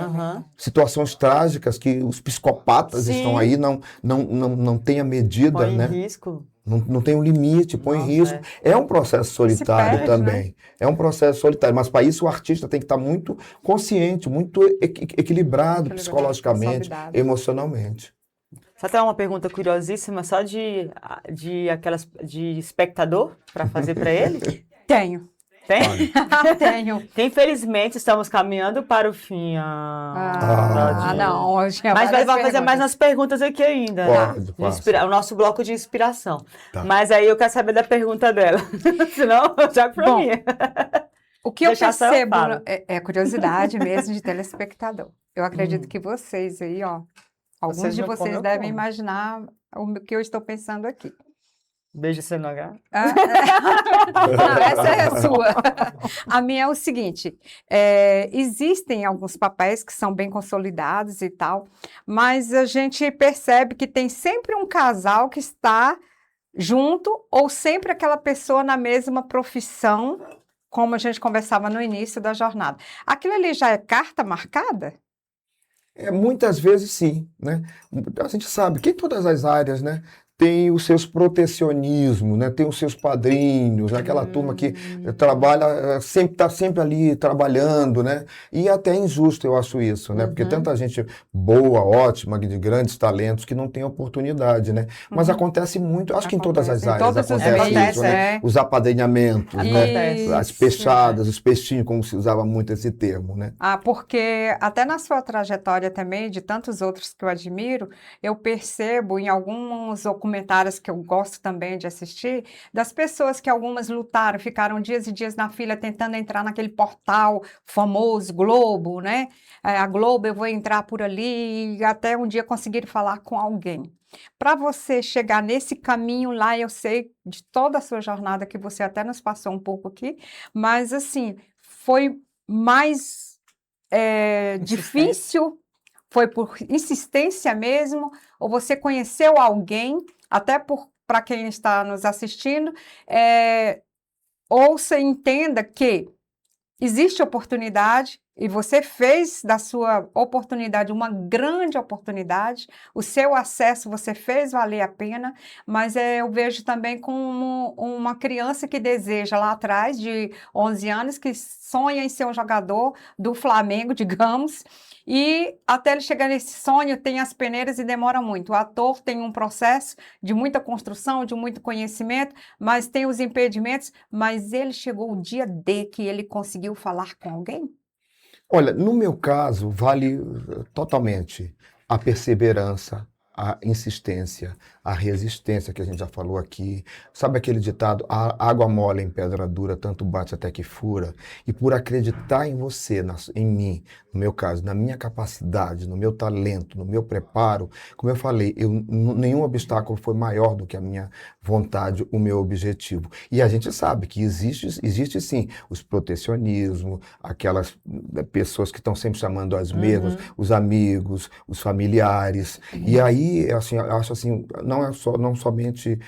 Situações trágicas que os psicopatas estão aí, não tem a medida, põe né? em risco. Não tem um limite, põe em risco. É um processo solitário perde, também. né? É um processo solitário. Mas para isso o artista tem que estar muito consciente, muito equilibrado psicologicamente, saudável. emocionalmente. Só tem uma pergunta curiosíssima, só de espectador, para fazer para ele? Tenho. Tem? Tenho. Infelizmente, estamos caminhando para o fim. Não. Mas vai fazer mais umas perguntas aqui ainda. Pode. O nosso bloco de inspiração. Tá. Mas aí eu quero saber da pergunta dela. Senão, já para mim. O que eu Deixa só eu percebo falo. é curiosidade mesmo de telespectador. Eu acredito que vocês aí, alguns Vocês de não vocês comem, devem eu como. imaginar o que eu estou pensando aqui. Beijo, CNH. Não, essa é a sua. A minha é o seguinte, existem alguns papéis que são bem consolidados e tal, mas a gente percebe que tem sempre um casal que está junto ou sempre aquela pessoa na mesma profissão, como a gente conversava no início da jornada. Aquilo ali já é carta marcada? Muitas vezes sim, né? A gente sabe que em todas as áreas, né, tem os seus protecionismos, né? Tem os seus padrinhos, né? Aquela turma que trabalha, sempre está sempre ali trabalhando, né? E até é injusto eu acho isso, né? Porque tanta gente boa, ótima, de grandes talentos que não tem oportunidade, né? Mas acontece muito, acho que em todas as áreas acontece isso, né? Os apadrinhamentos, né? As peixadas, os peixinhos, como se usava muito esse termo, né? Porque até na sua trajetória também, de tantos outros que eu admiro, eu percebo em alguns documentários que eu gosto também de assistir, das pessoas que algumas lutaram, ficaram dias e dias na fila tentando entrar naquele portal famoso, Globo, né? A Globo, eu vou entrar por ali, e até um dia conseguir falar com alguém. Para você chegar nesse caminho lá, eu sei de toda a sua jornada que você até nos passou um pouco aqui, mas assim, foi mais difícil, foi por insistência mesmo, ou você conheceu alguém, até para quem está nos assistindo, ouça e entenda que existe oportunidade e você fez da sua oportunidade uma grande oportunidade, o seu acesso você fez valer a pena, mas eu vejo também como uma criança que deseja lá atrás, de 11 anos, que sonha em ser um jogador do Flamengo, digamos, e até ele chegar nesse sonho tem as peneiras e demora muito. O ator tem um processo de muita construção, de muito conhecimento, mas tem os impedimentos, mas ele chegou o dia D que ele conseguiu falar com alguém? Olha, no meu caso, vale totalmente a perseverança, a insistência, a resistência que a gente já falou aqui. Sabe aquele ditado, a água mole em pedra dura, tanto bate até que fura? E por acreditar em você, em mim, no meu caso, na minha capacidade, no meu talento, no meu preparo, como eu falei, nenhum obstáculo foi maior do que a minha vontade, o meu objetivo. E a gente sabe que existe sim os protecionismos, aquelas pessoas que estão sempre chamando as mesmas, os amigos, os familiares. E aí, assim, eu acho assim, não somente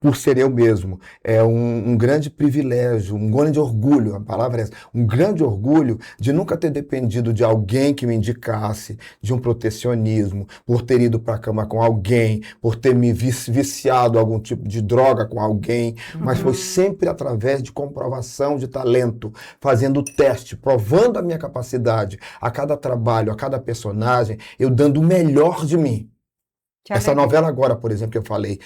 por ser eu mesmo, é um grande privilégio, um grande orgulho, a palavra é essa, um grande orgulho de nunca ter dependido de alguém que me indicasse, de um protecionismo, por ter ido para a cama com alguém, por ter me viciado algum tipo de droga com alguém, mas foi sempre através de comprovação de talento, fazendo teste, provando a minha capacidade, a cada trabalho, a cada personagem, eu dando o melhor de mim. Essa novela agora, por exemplo, que eu falei,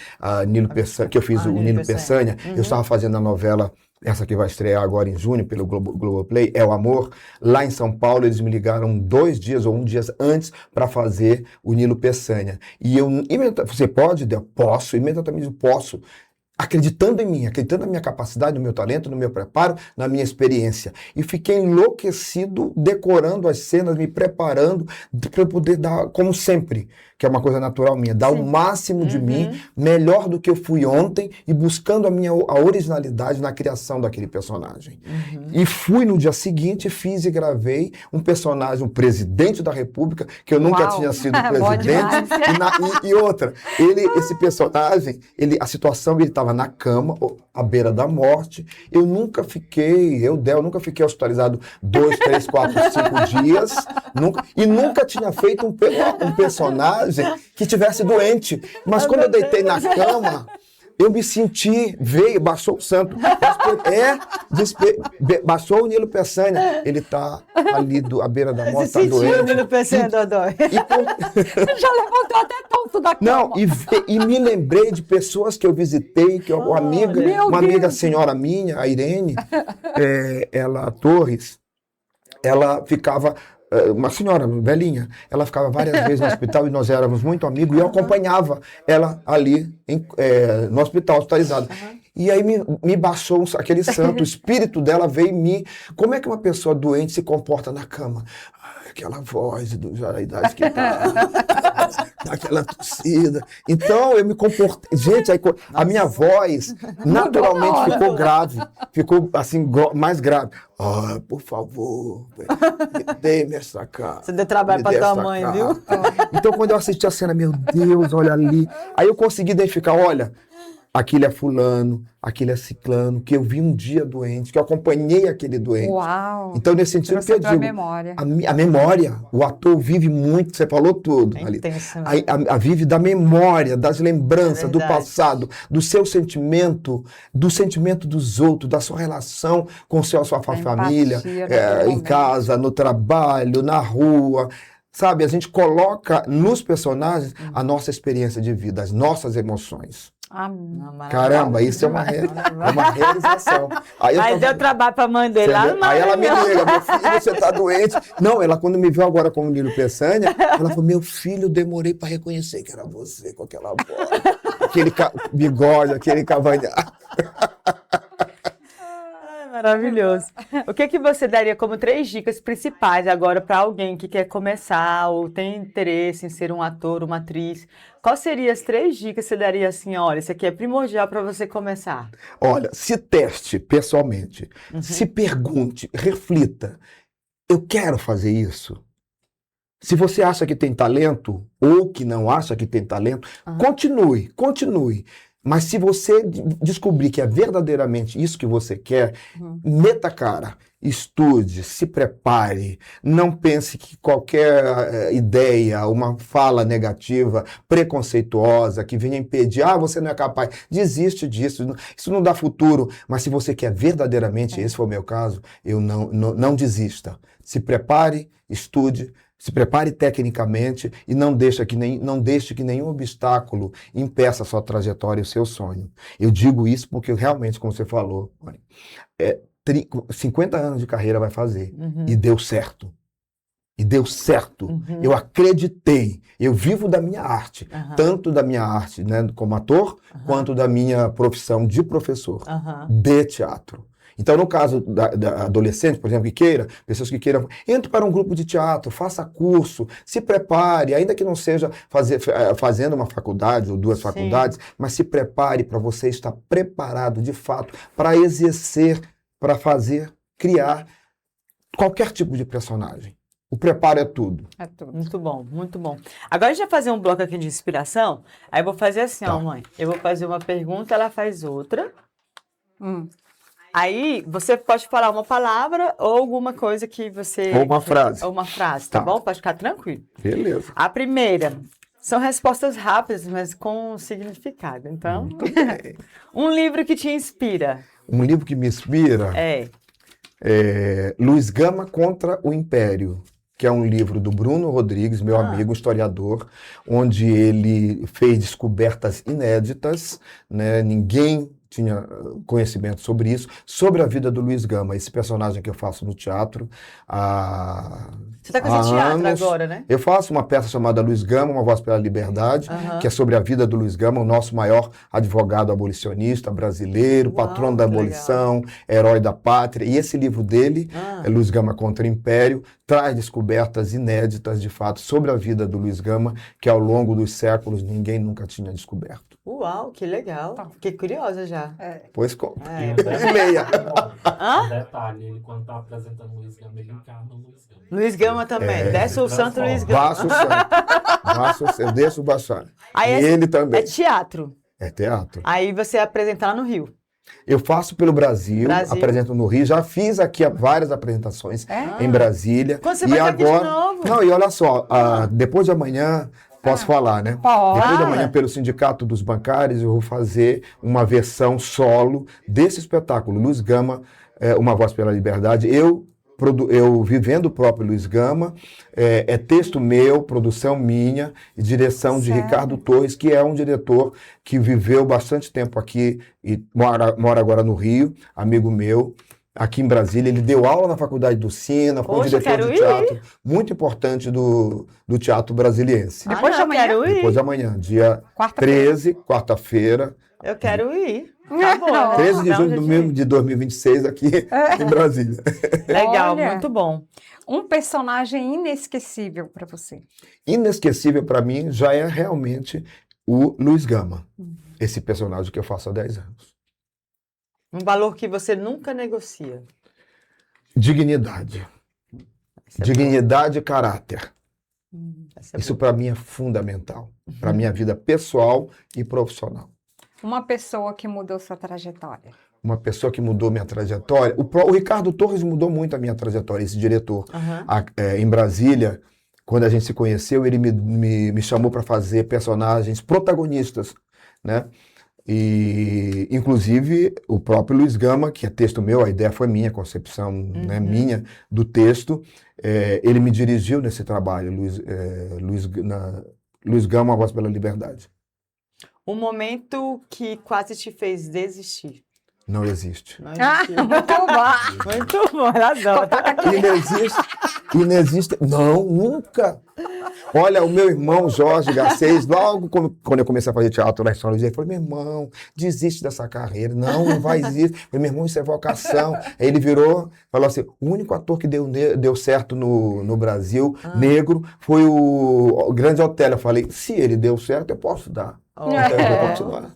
que eu fiz o Nilo Peçanha, eu estava fazendo a novela, essa que vai estrear agora em junho pelo Globoplay, É o Amor. Lá em São Paulo, eles me ligaram 2 dias ou 1 dia antes para fazer o Nilo Peçanha. E eu, você pode? Eu posso, imediatamente eu posso. Acreditando em mim, acreditando na minha capacidade, no meu talento, no meu preparo, na minha experiência. E fiquei enlouquecido, decorando as cenas, me preparando para poder dar, como sempre, que é uma coisa natural minha, dar o máximo de mim, melhor do que eu fui ontem, e buscando a originalidade na criação daquele personagem. E fui no dia seguinte, fiz e gravei um personagem, um presidente da República, que eu nunca tinha sido presidente. E outra, esse personagem, a situação, ele estava na cama, à beira da morte. Eu nunca fiquei hospitalizado 2, 3, 4, 5 dias. Nunca tinha feito um personagem que tivesse doente. Mas quando eu deitei na cama, eu me senti, baixou o santo. Baixou o Nilo Peçanha. Ele está ali à beira da morte, está doente. Você sentiu o Nilo Peçanha, Dodói? Já levantou até tonto da cama. Não, e me lembrei de pessoas que eu visitei, que uma amiga senhora minha, a Irene, ela, Torres, ela ficava... Uma senhora velhinha, ela ficava várias vezes no hospital e nós éramos muito amigos e eu acompanhava ela ali no hospital, hospitalizada. E aí me baixou aquele santo, o espírito dela veio em mim. Como é que uma pessoa doente se comporta na cama? Aquela voz já da idade que tá, daquela tossida. Então eu me comportei. Gente, a minha voz naturalmente ficou grave, ficou assim, mais grave. Por favor, dê-me essa cara. Você deu trabalho para tua mãe, viu? Então quando eu assisti a cena, meu Deus, olha ali. Aí eu consegui identificar, olha, aquele é fulano, aquele é ciclano, que eu vi um dia doente, que eu acompanhei aquele doente. Uau! Então, nesse sentido que Trouxe eu a tua digo, memória. a memória, o ator vive muito, você falou tudo, É Thalita. intenso, né? Vive da memória, das lembranças, É do verdade. passado, do seu sentimento, do sentimento dos outros, da sua relação com a sua Da família, empatia naquele em momento. casa, no trabalho, na rua. Sabe, a gente coloca nos personagens a nossa experiência de vida, as nossas emoções. Caramba, isso é uma realização. Aí eu Mas tava- deu trabalho pra mãe dele lá no Aí ela me Maranhão. liga, meu filho, você tá doente. Não, ela quando me viu agora como Nilo Peçanha, ela falou, meu filho, eu demorei para reconhecer que era você com aquela voz, aquele bigode, aquele cavanhaque. Ai, maravilhoso. O que que você daria como 3 dicas principais agora para alguém que quer começar ou tem interesse em ser um ator, uma atriz? Quais seriam as 3 dicas que você daria assim, olha, isso aqui é primordial para você começar? Olha, se teste pessoalmente, se pergunte, reflita, eu quero fazer isso? Se você acha que tem talento ou que não acha que tem talento, continue. Mas se você descobrir que é verdadeiramente isso que você quer, meta a cara, estude, se prepare, não pense que qualquer ideia, uma fala negativa, preconceituosa, que venha impedir, você não é capaz, desiste disso, isso não dá futuro. Mas se você quer verdadeiramente, esse foi o meu caso, não desista. Se prepare, estude, se prepare tecnicamente e não deixe que nenhum obstáculo impeça a sua trajetória e o seu sonho. Eu digo isso porque realmente, como você falou, 50 anos de carreira vai fazer. E deu certo. Eu acreditei. Eu vivo da minha arte. Tanto da minha arte, né, como ator, quanto da minha profissão de professor de teatro. Então, no caso da adolescente, por exemplo, pessoas que queiram, entre para um grupo de teatro, faça curso, se prepare, ainda que não seja fazendo uma faculdade ou 2 faculdades, mas se prepare para você estar preparado, de fato, para exercer, para criar qualquer tipo de personagem. O preparo é tudo. É tudo. Muito bom, muito bom. Agora a gente vai fazer um bloco aqui de inspiração. Aí eu vou fazer assim, ó, mãe. Eu vou fazer uma pergunta, ela faz outra. Aí você pode falar uma palavra ou alguma coisa que você... Ou uma frase. Ou uma frase, tá Tá. bom? Pode ficar tranquilo. Beleza. A primeira são respostas rápidas, mas com significado. Então, um livro que te inspira. Um livro que me inspira É. Luiz Gama contra o Império, que é um livro do Bruno Rodrigues, meu amigo historiador, onde ele fez descobertas inéditas, né? Ninguém tinha conhecimento sobre isso, sobre a vida do Luiz Gama, esse personagem que eu faço no teatro Você está com esse teatro anos. agora, né? Eu faço uma peça chamada Luiz Gama, Uma Voz pela Liberdade, que é sobre a vida do Luiz Gama, o nosso maior advogado abolicionista brasileiro, Uau, patrono da que abolição, herói da pátria. E esse livro dele, Luiz Gama contra o Império, traz descobertas inéditas, de fato, sobre a vida do Luiz Gama, que ao longo dos séculos ninguém nunca tinha descoberto. Uau, que legal. Fiquei curiosa já. Pois conta. E um detalhe, Leia. um detalhe, ele quando tá apresentando o Luiz Gama, ele encarna o Luiz Gama. Luiz Gama também. Desce o santo Luiz Gama. Baço o santo. Eu desço o baixar. Aí E ele também. É teatro. É teatro. Aí você apresenta lá no Rio. Eu faço pelo Brasil, apresento no Rio, já fiz aqui várias apresentações em Brasília. Quando você vai aqui de novo? Não, e olha só, depois de amanhã, posso falar, né? Pode. Depois de amanhã, pelo Sindicato dos Bancários, eu vou fazer uma versão solo desse espetáculo, Luiz Gama, Uma Voz pela Liberdade. Eu vivendo o próprio Luiz Gama, é texto meu, produção minha e direção de Ricardo Torres, que é um diretor que viveu bastante tempo aqui e mora agora no Rio, amigo meu, aqui em Brasília. Ele deu aula na Faculdade do Sina, foi um Poxa, diretor de quero ir. teatro muito importante do teatro brasiliense. Depois de não, amanhã? quero ir. Depois de amanhã, dia Quarta-feira. 13, quarta-feira, Eu quero ir. Tá bom. né? 13 de Dá um junho jeitinho. de 2026 aqui em Brasília. Legal, Olha. muito bom. Um personagem inesquecível para você. Inesquecível para mim já é realmente o Luiz Gama, esse personagem que eu faço há 10 anos. Um valor que você nunca negocia. Dignidade. Essa é Dignidade e caráter. boa, essa é Isso boa. para mim é fundamental, para minha vida pessoal e profissional. Uma pessoa que mudou sua trajetória. Uma pessoa que mudou minha trajetória. O Ricardo Torres mudou muito a minha trajetória, esse diretor. Em Brasília, quando a gente se conheceu, ele me chamou para fazer personagens protagonistas, né? E, inclusive, o próprio Luiz Gama, que é texto meu, a ideia foi minha, a concepção né, minha do texto, ele me dirigiu nesse trabalho, Luiz Gama, A Voz pela Liberdade. Um momento que quase te fez desistir. Não existe. Não existiu. Muito bom. Muito bom, ela adora. Inexiste. Não, nunca. Olha, o meu irmão Jorge Garcês, logo quando eu comecei a fazer teatro lá em São Luís, ele falou, meu irmão, desiste dessa carreira. Não vai existir. Eu falei, meu irmão, isso é vocação. Aí ele virou, falou assim, o único ator que deu certo no Brasil, negro, foi o Grande Otelo. Eu falei, se ele deu certo, eu posso dar. Então eu vou continuar.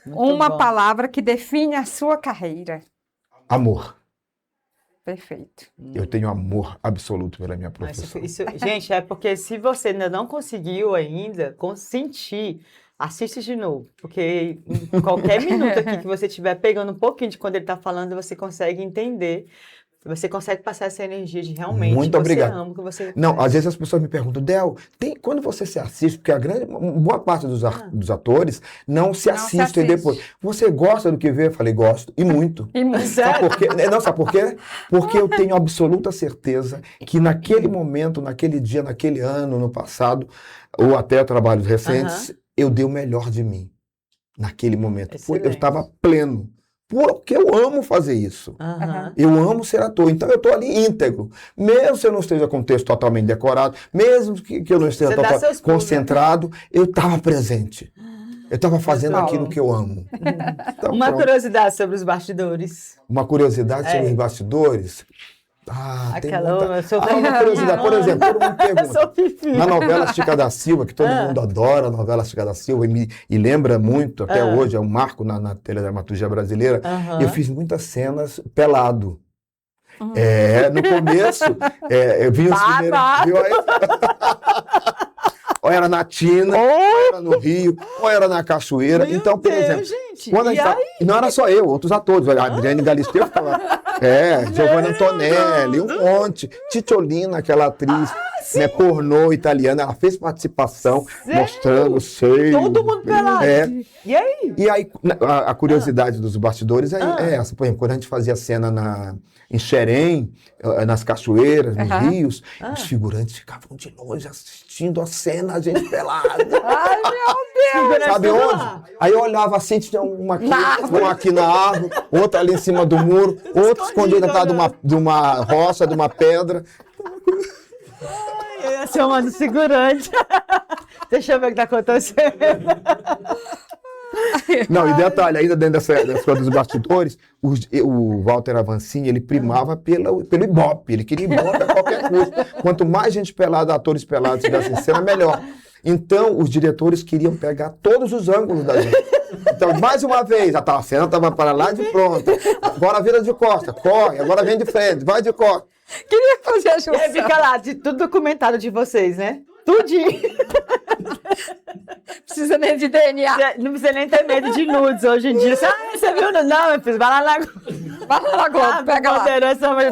Uma palavra que define a sua carreira. Amor. Perfeito. Eu tenho amor absoluto pela minha profissão. Gente, é porque se você ainda não conseguiu ainda sentir, assiste de novo. Porque em qualquer minuto aqui que você estiver pegando um pouquinho de quando ele está falando, você consegue entender. Você consegue passar essa energia de realmente Muito você obrigado. ama o que você Não, faz. às vezes as pessoas me perguntam, Del, quando você se assiste, porque boa parte dos atores não se assistem depois. Você gosta do que vê? Eu falei, gosto, e muito. Sabe por quê? Não, sabe por quê? Porque eu tenho absoluta certeza que naquele momento, naquele dia, naquele ano, no passado, ou até trabalhos recentes, eu dei o melhor de mim. Naquele momento. Eu estava pleno. Porque eu amo fazer isso. Eu amo ser ator. Então eu estou ali íntegro. Mesmo se eu não esteja com o texto totalmente decorado, mesmo que eu não esteja totalmente concentrado, eu estava presente. Eu estava fazendo aquilo que eu amo. Então, uma curiosidade sobre os bastidores. Uma curiosidade sobre os bastidores? Uma curiosidade. Por exemplo, todo mundo pergunta. Na novela Chica da Silva, que todo mundo adora a novela Chica da Silva e lembra muito, até hoje, é um marco na teledramaturgia brasileira, eu fiz muias cenas pelado. No começo, eu vi os primeiros... Ou era na Tina, ou era no Rio, ou era na Cachoeira. Meu então, por exemplo, gente, quando a gente não era só eu, outros atores. A Adriane Galisteu ficava. Giovanna Antonelli, um monte. Titiolina, aquela atriz pornô italiana, ela fez participação mostrando o seio. Todo mundo pelado. E aí? E aí, a curiosidade dos bastidores é essa. Por exemplo, quando a gente fazia cena em Xerém, nas cachoeiras, nos rios, os figurantes ficavam de longe assistindo a cena, a gente pelada. Ai, meu Deus! Sabe onde? Aí eu olhava assim, tinha uma aqui na árvore, outra ali em cima do muro, outra escondida atrás de uma rocha, de uma pedra. Eu ia ser uma do segurante. Deixa eu ver o que está acontecendo. Não, e detalhe, ainda dentro dessa coisa dos bastidores, o Walter Avancini, ele primava pelo Ibope, ele queria Ibope a qualquer custo. Quanto mais gente pelada, atores pelados tivessem cena, melhor. Então, os diretores queriam pegar todos os ângulos da gente. Então, mais uma vez, a cena estava para lá de pronta, agora vira de costa, corre, agora vem de frente, vai de costa. Queria fazer a junção. E aí fica lá, tudo documentado de vocês, né? Tudinho. Precisa nem de DNA. Não precisa nem ter medo de nudes hoje em dia. Você viu? Não, meu filho, vai lá na Globo, pega lá.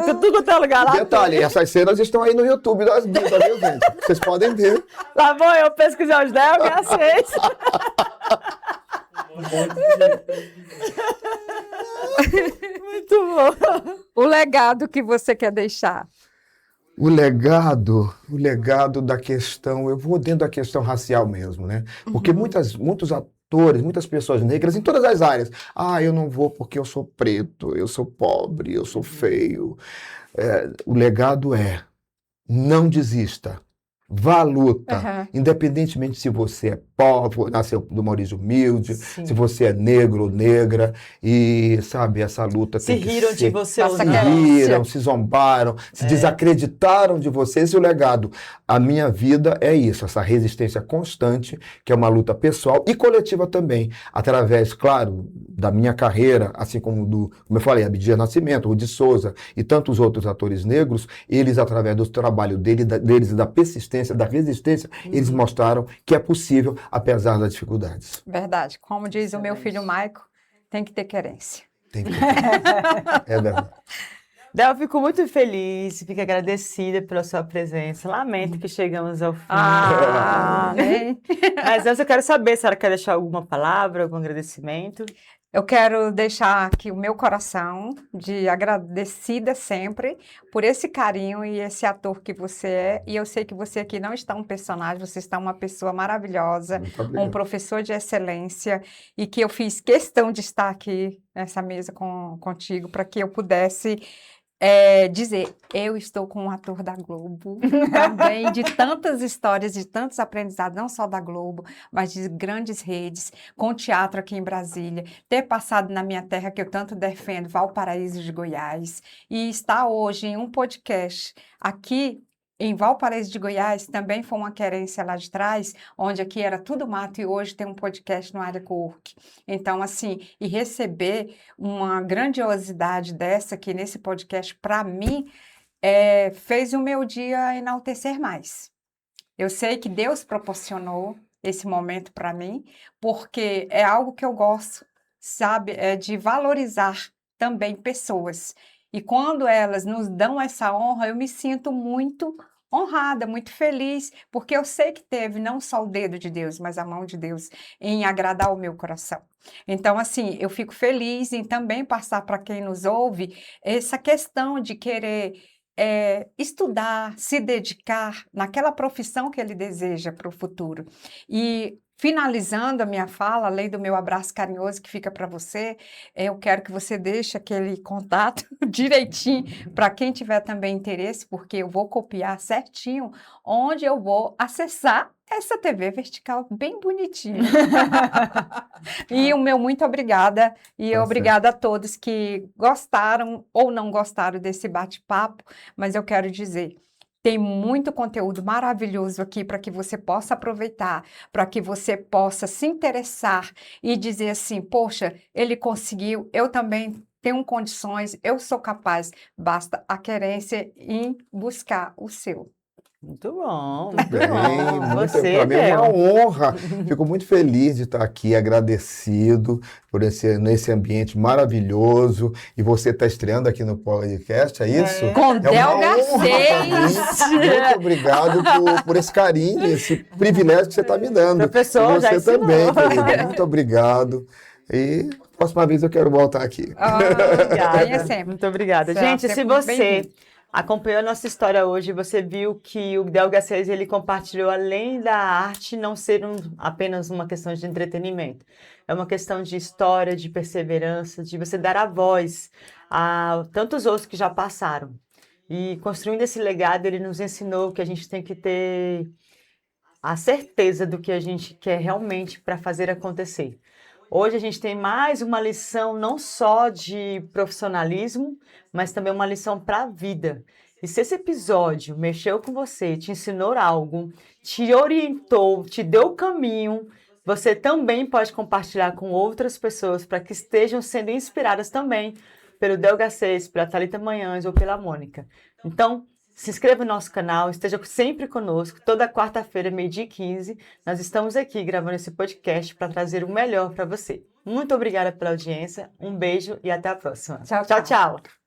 Tudo quanto é lugar lá. Detalhe, essas cenas estão aí no YouTube das vidas, viu, gente? Vocês podem ver. Lá vou eu pesquisar os 10, eu aceito. Muito bom. O legado que você quer deixar? O legado da questão, eu vou dentro da questão racial mesmo, né? Porque muitos atores, muitas pessoas negras em todas as áreas, eu não vou porque eu sou preto, eu sou pobre, eu sou feio. O legado não desista. Vá à luta, independentemente se você é pobre, nasceu de uma origem humilde, se você é negro ou negra, e, sabe, essa luta tem que ser... Se riram de você ou não. Se riram, se zombaram, se desacreditaram de você. Esse é o legado. A minha vida é isso, essa resistência constante, que é uma luta pessoal e coletiva também, através, claro, da minha carreira, assim como como eu falei, Abdias Nascimento, Rudi Souza e tantos outros atores negros, eles, através do trabalho deles e da persistência, persistência, da resistência, eles mostraram que é possível, apesar das dificuldades. Verdade. Como diz o meu filho Maico, tem que ter querência. Tem que... É verdade. Del, eu fico muito feliz, fico agradecida pela sua presença. Lamento que chegamos ao fim. Né? Mas antes eu quero saber se ela quer deixar alguma palavra, algum agradecimento. Eu quero deixar aqui o meu coração de agradecida sempre por esse carinho e esse ator que você é. E eu sei que você aqui não está um personagem, você está uma pessoa maravilhosa, Muito um obrigado. professor de excelência, e que eu fiz questão de estar aqui nessa mesa contigo para que eu pudesse dizer, eu estou com um ator da Globo, também de tantas histórias, de tantos aprendizados, não só da Globo, mas de grandes redes, com teatro aqui em Brasília, ter passado na minha terra que eu tanto defendo, Valparaíso de Goiás, e estar hoje em um podcast aqui em Valparaíso de Goiás, também foi uma querência lá de trás, onde aqui era tudo mato e hoje tem um podcast no Área Cowork. Então, assim, e receber uma grandiosidade dessa aqui nesse podcast, para mim, fez o meu dia enaltecer mais. Eu sei que Deus proporcionou esse momento para mim, porque é algo que eu gosto, sabe, de valorizar também pessoas. E quando elas nos dão essa honra, eu me sinto muito honrada, muito feliz, porque eu sei que teve não só o dedo de Deus, mas a mão de Deus em agradar o meu coração. Então, assim, eu fico feliz em também passar para quem nos ouve essa questão de querer estudar, se dedicar naquela profissão que ele deseja para o futuro. E finalizando a minha fala, além do meu abraço carinhoso que fica para você, eu quero que você deixe aquele contato direitinho para quem tiver também interesse, porque eu vou copiar certinho onde eu vou acessar essa TV vertical bem bonitinha. E o meu muito obrigada, e Tá obrigada a todos que gostaram ou não gostaram desse bate-papo, mas eu quero dizer, tem muito conteúdo maravilhoso aqui para que você possa aproveitar, para que você possa se interessar e dizer assim, poxa, ele conseguiu, eu também tenho condições, eu sou capaz, basta a querência em buscar o seu. Muito bom, Muito muito bem, bom. Você, para mim é uma Del. honra. Fico muito feliz de estar aqui, agradecido por nesse ambiente maravilhoso. E você está estreando aqui no podcast, é isso? Com É Del uma honra Garcês. pra mim. Muito obrigado por esse carinho, esse privilégio que você está me dando. Professor, E já você ensinou. também, querida. Muito obrigado. E próxima vez eu quero voltar aqui. Venha sempre. Muito obrigada. Será Gente, se sempre muito você bem-vindo. acompanhou a nossa história hoje, você viu que o Del Garcês, ele compartilhou, além da arte, não ser apenas uma questão de entretenimento. É uma questão de história, de perseverança, de você dar a voz a tantos outros que já passaram. E construindo esse legado, ele nos ensinou que a gente tem que ter a certeza do que a gente quer realmente para fazer acontecer. Hoje a gente tem mais uma lição não só de profissionalismo, mas também uma lição para a vida. E se esse episódio mexeu com você, te ensinou algo, te orientou, te deu o caminho, você também pode compartilhar com outras pessoas para que estejam sendo inspiradas também pelo Del Garcês, pela Thalita Manhães ou pela Mônica. Então, se inscreva no nosso canal, esteja sempre conosco. Toda quarta-feira, 12h15, nós estamos aqui gravando esse podcast para trazer o melhor para você. Muito obrigada pela audiência, um beijo e até a próxima. Tchau, Tchau, tchau. tchau.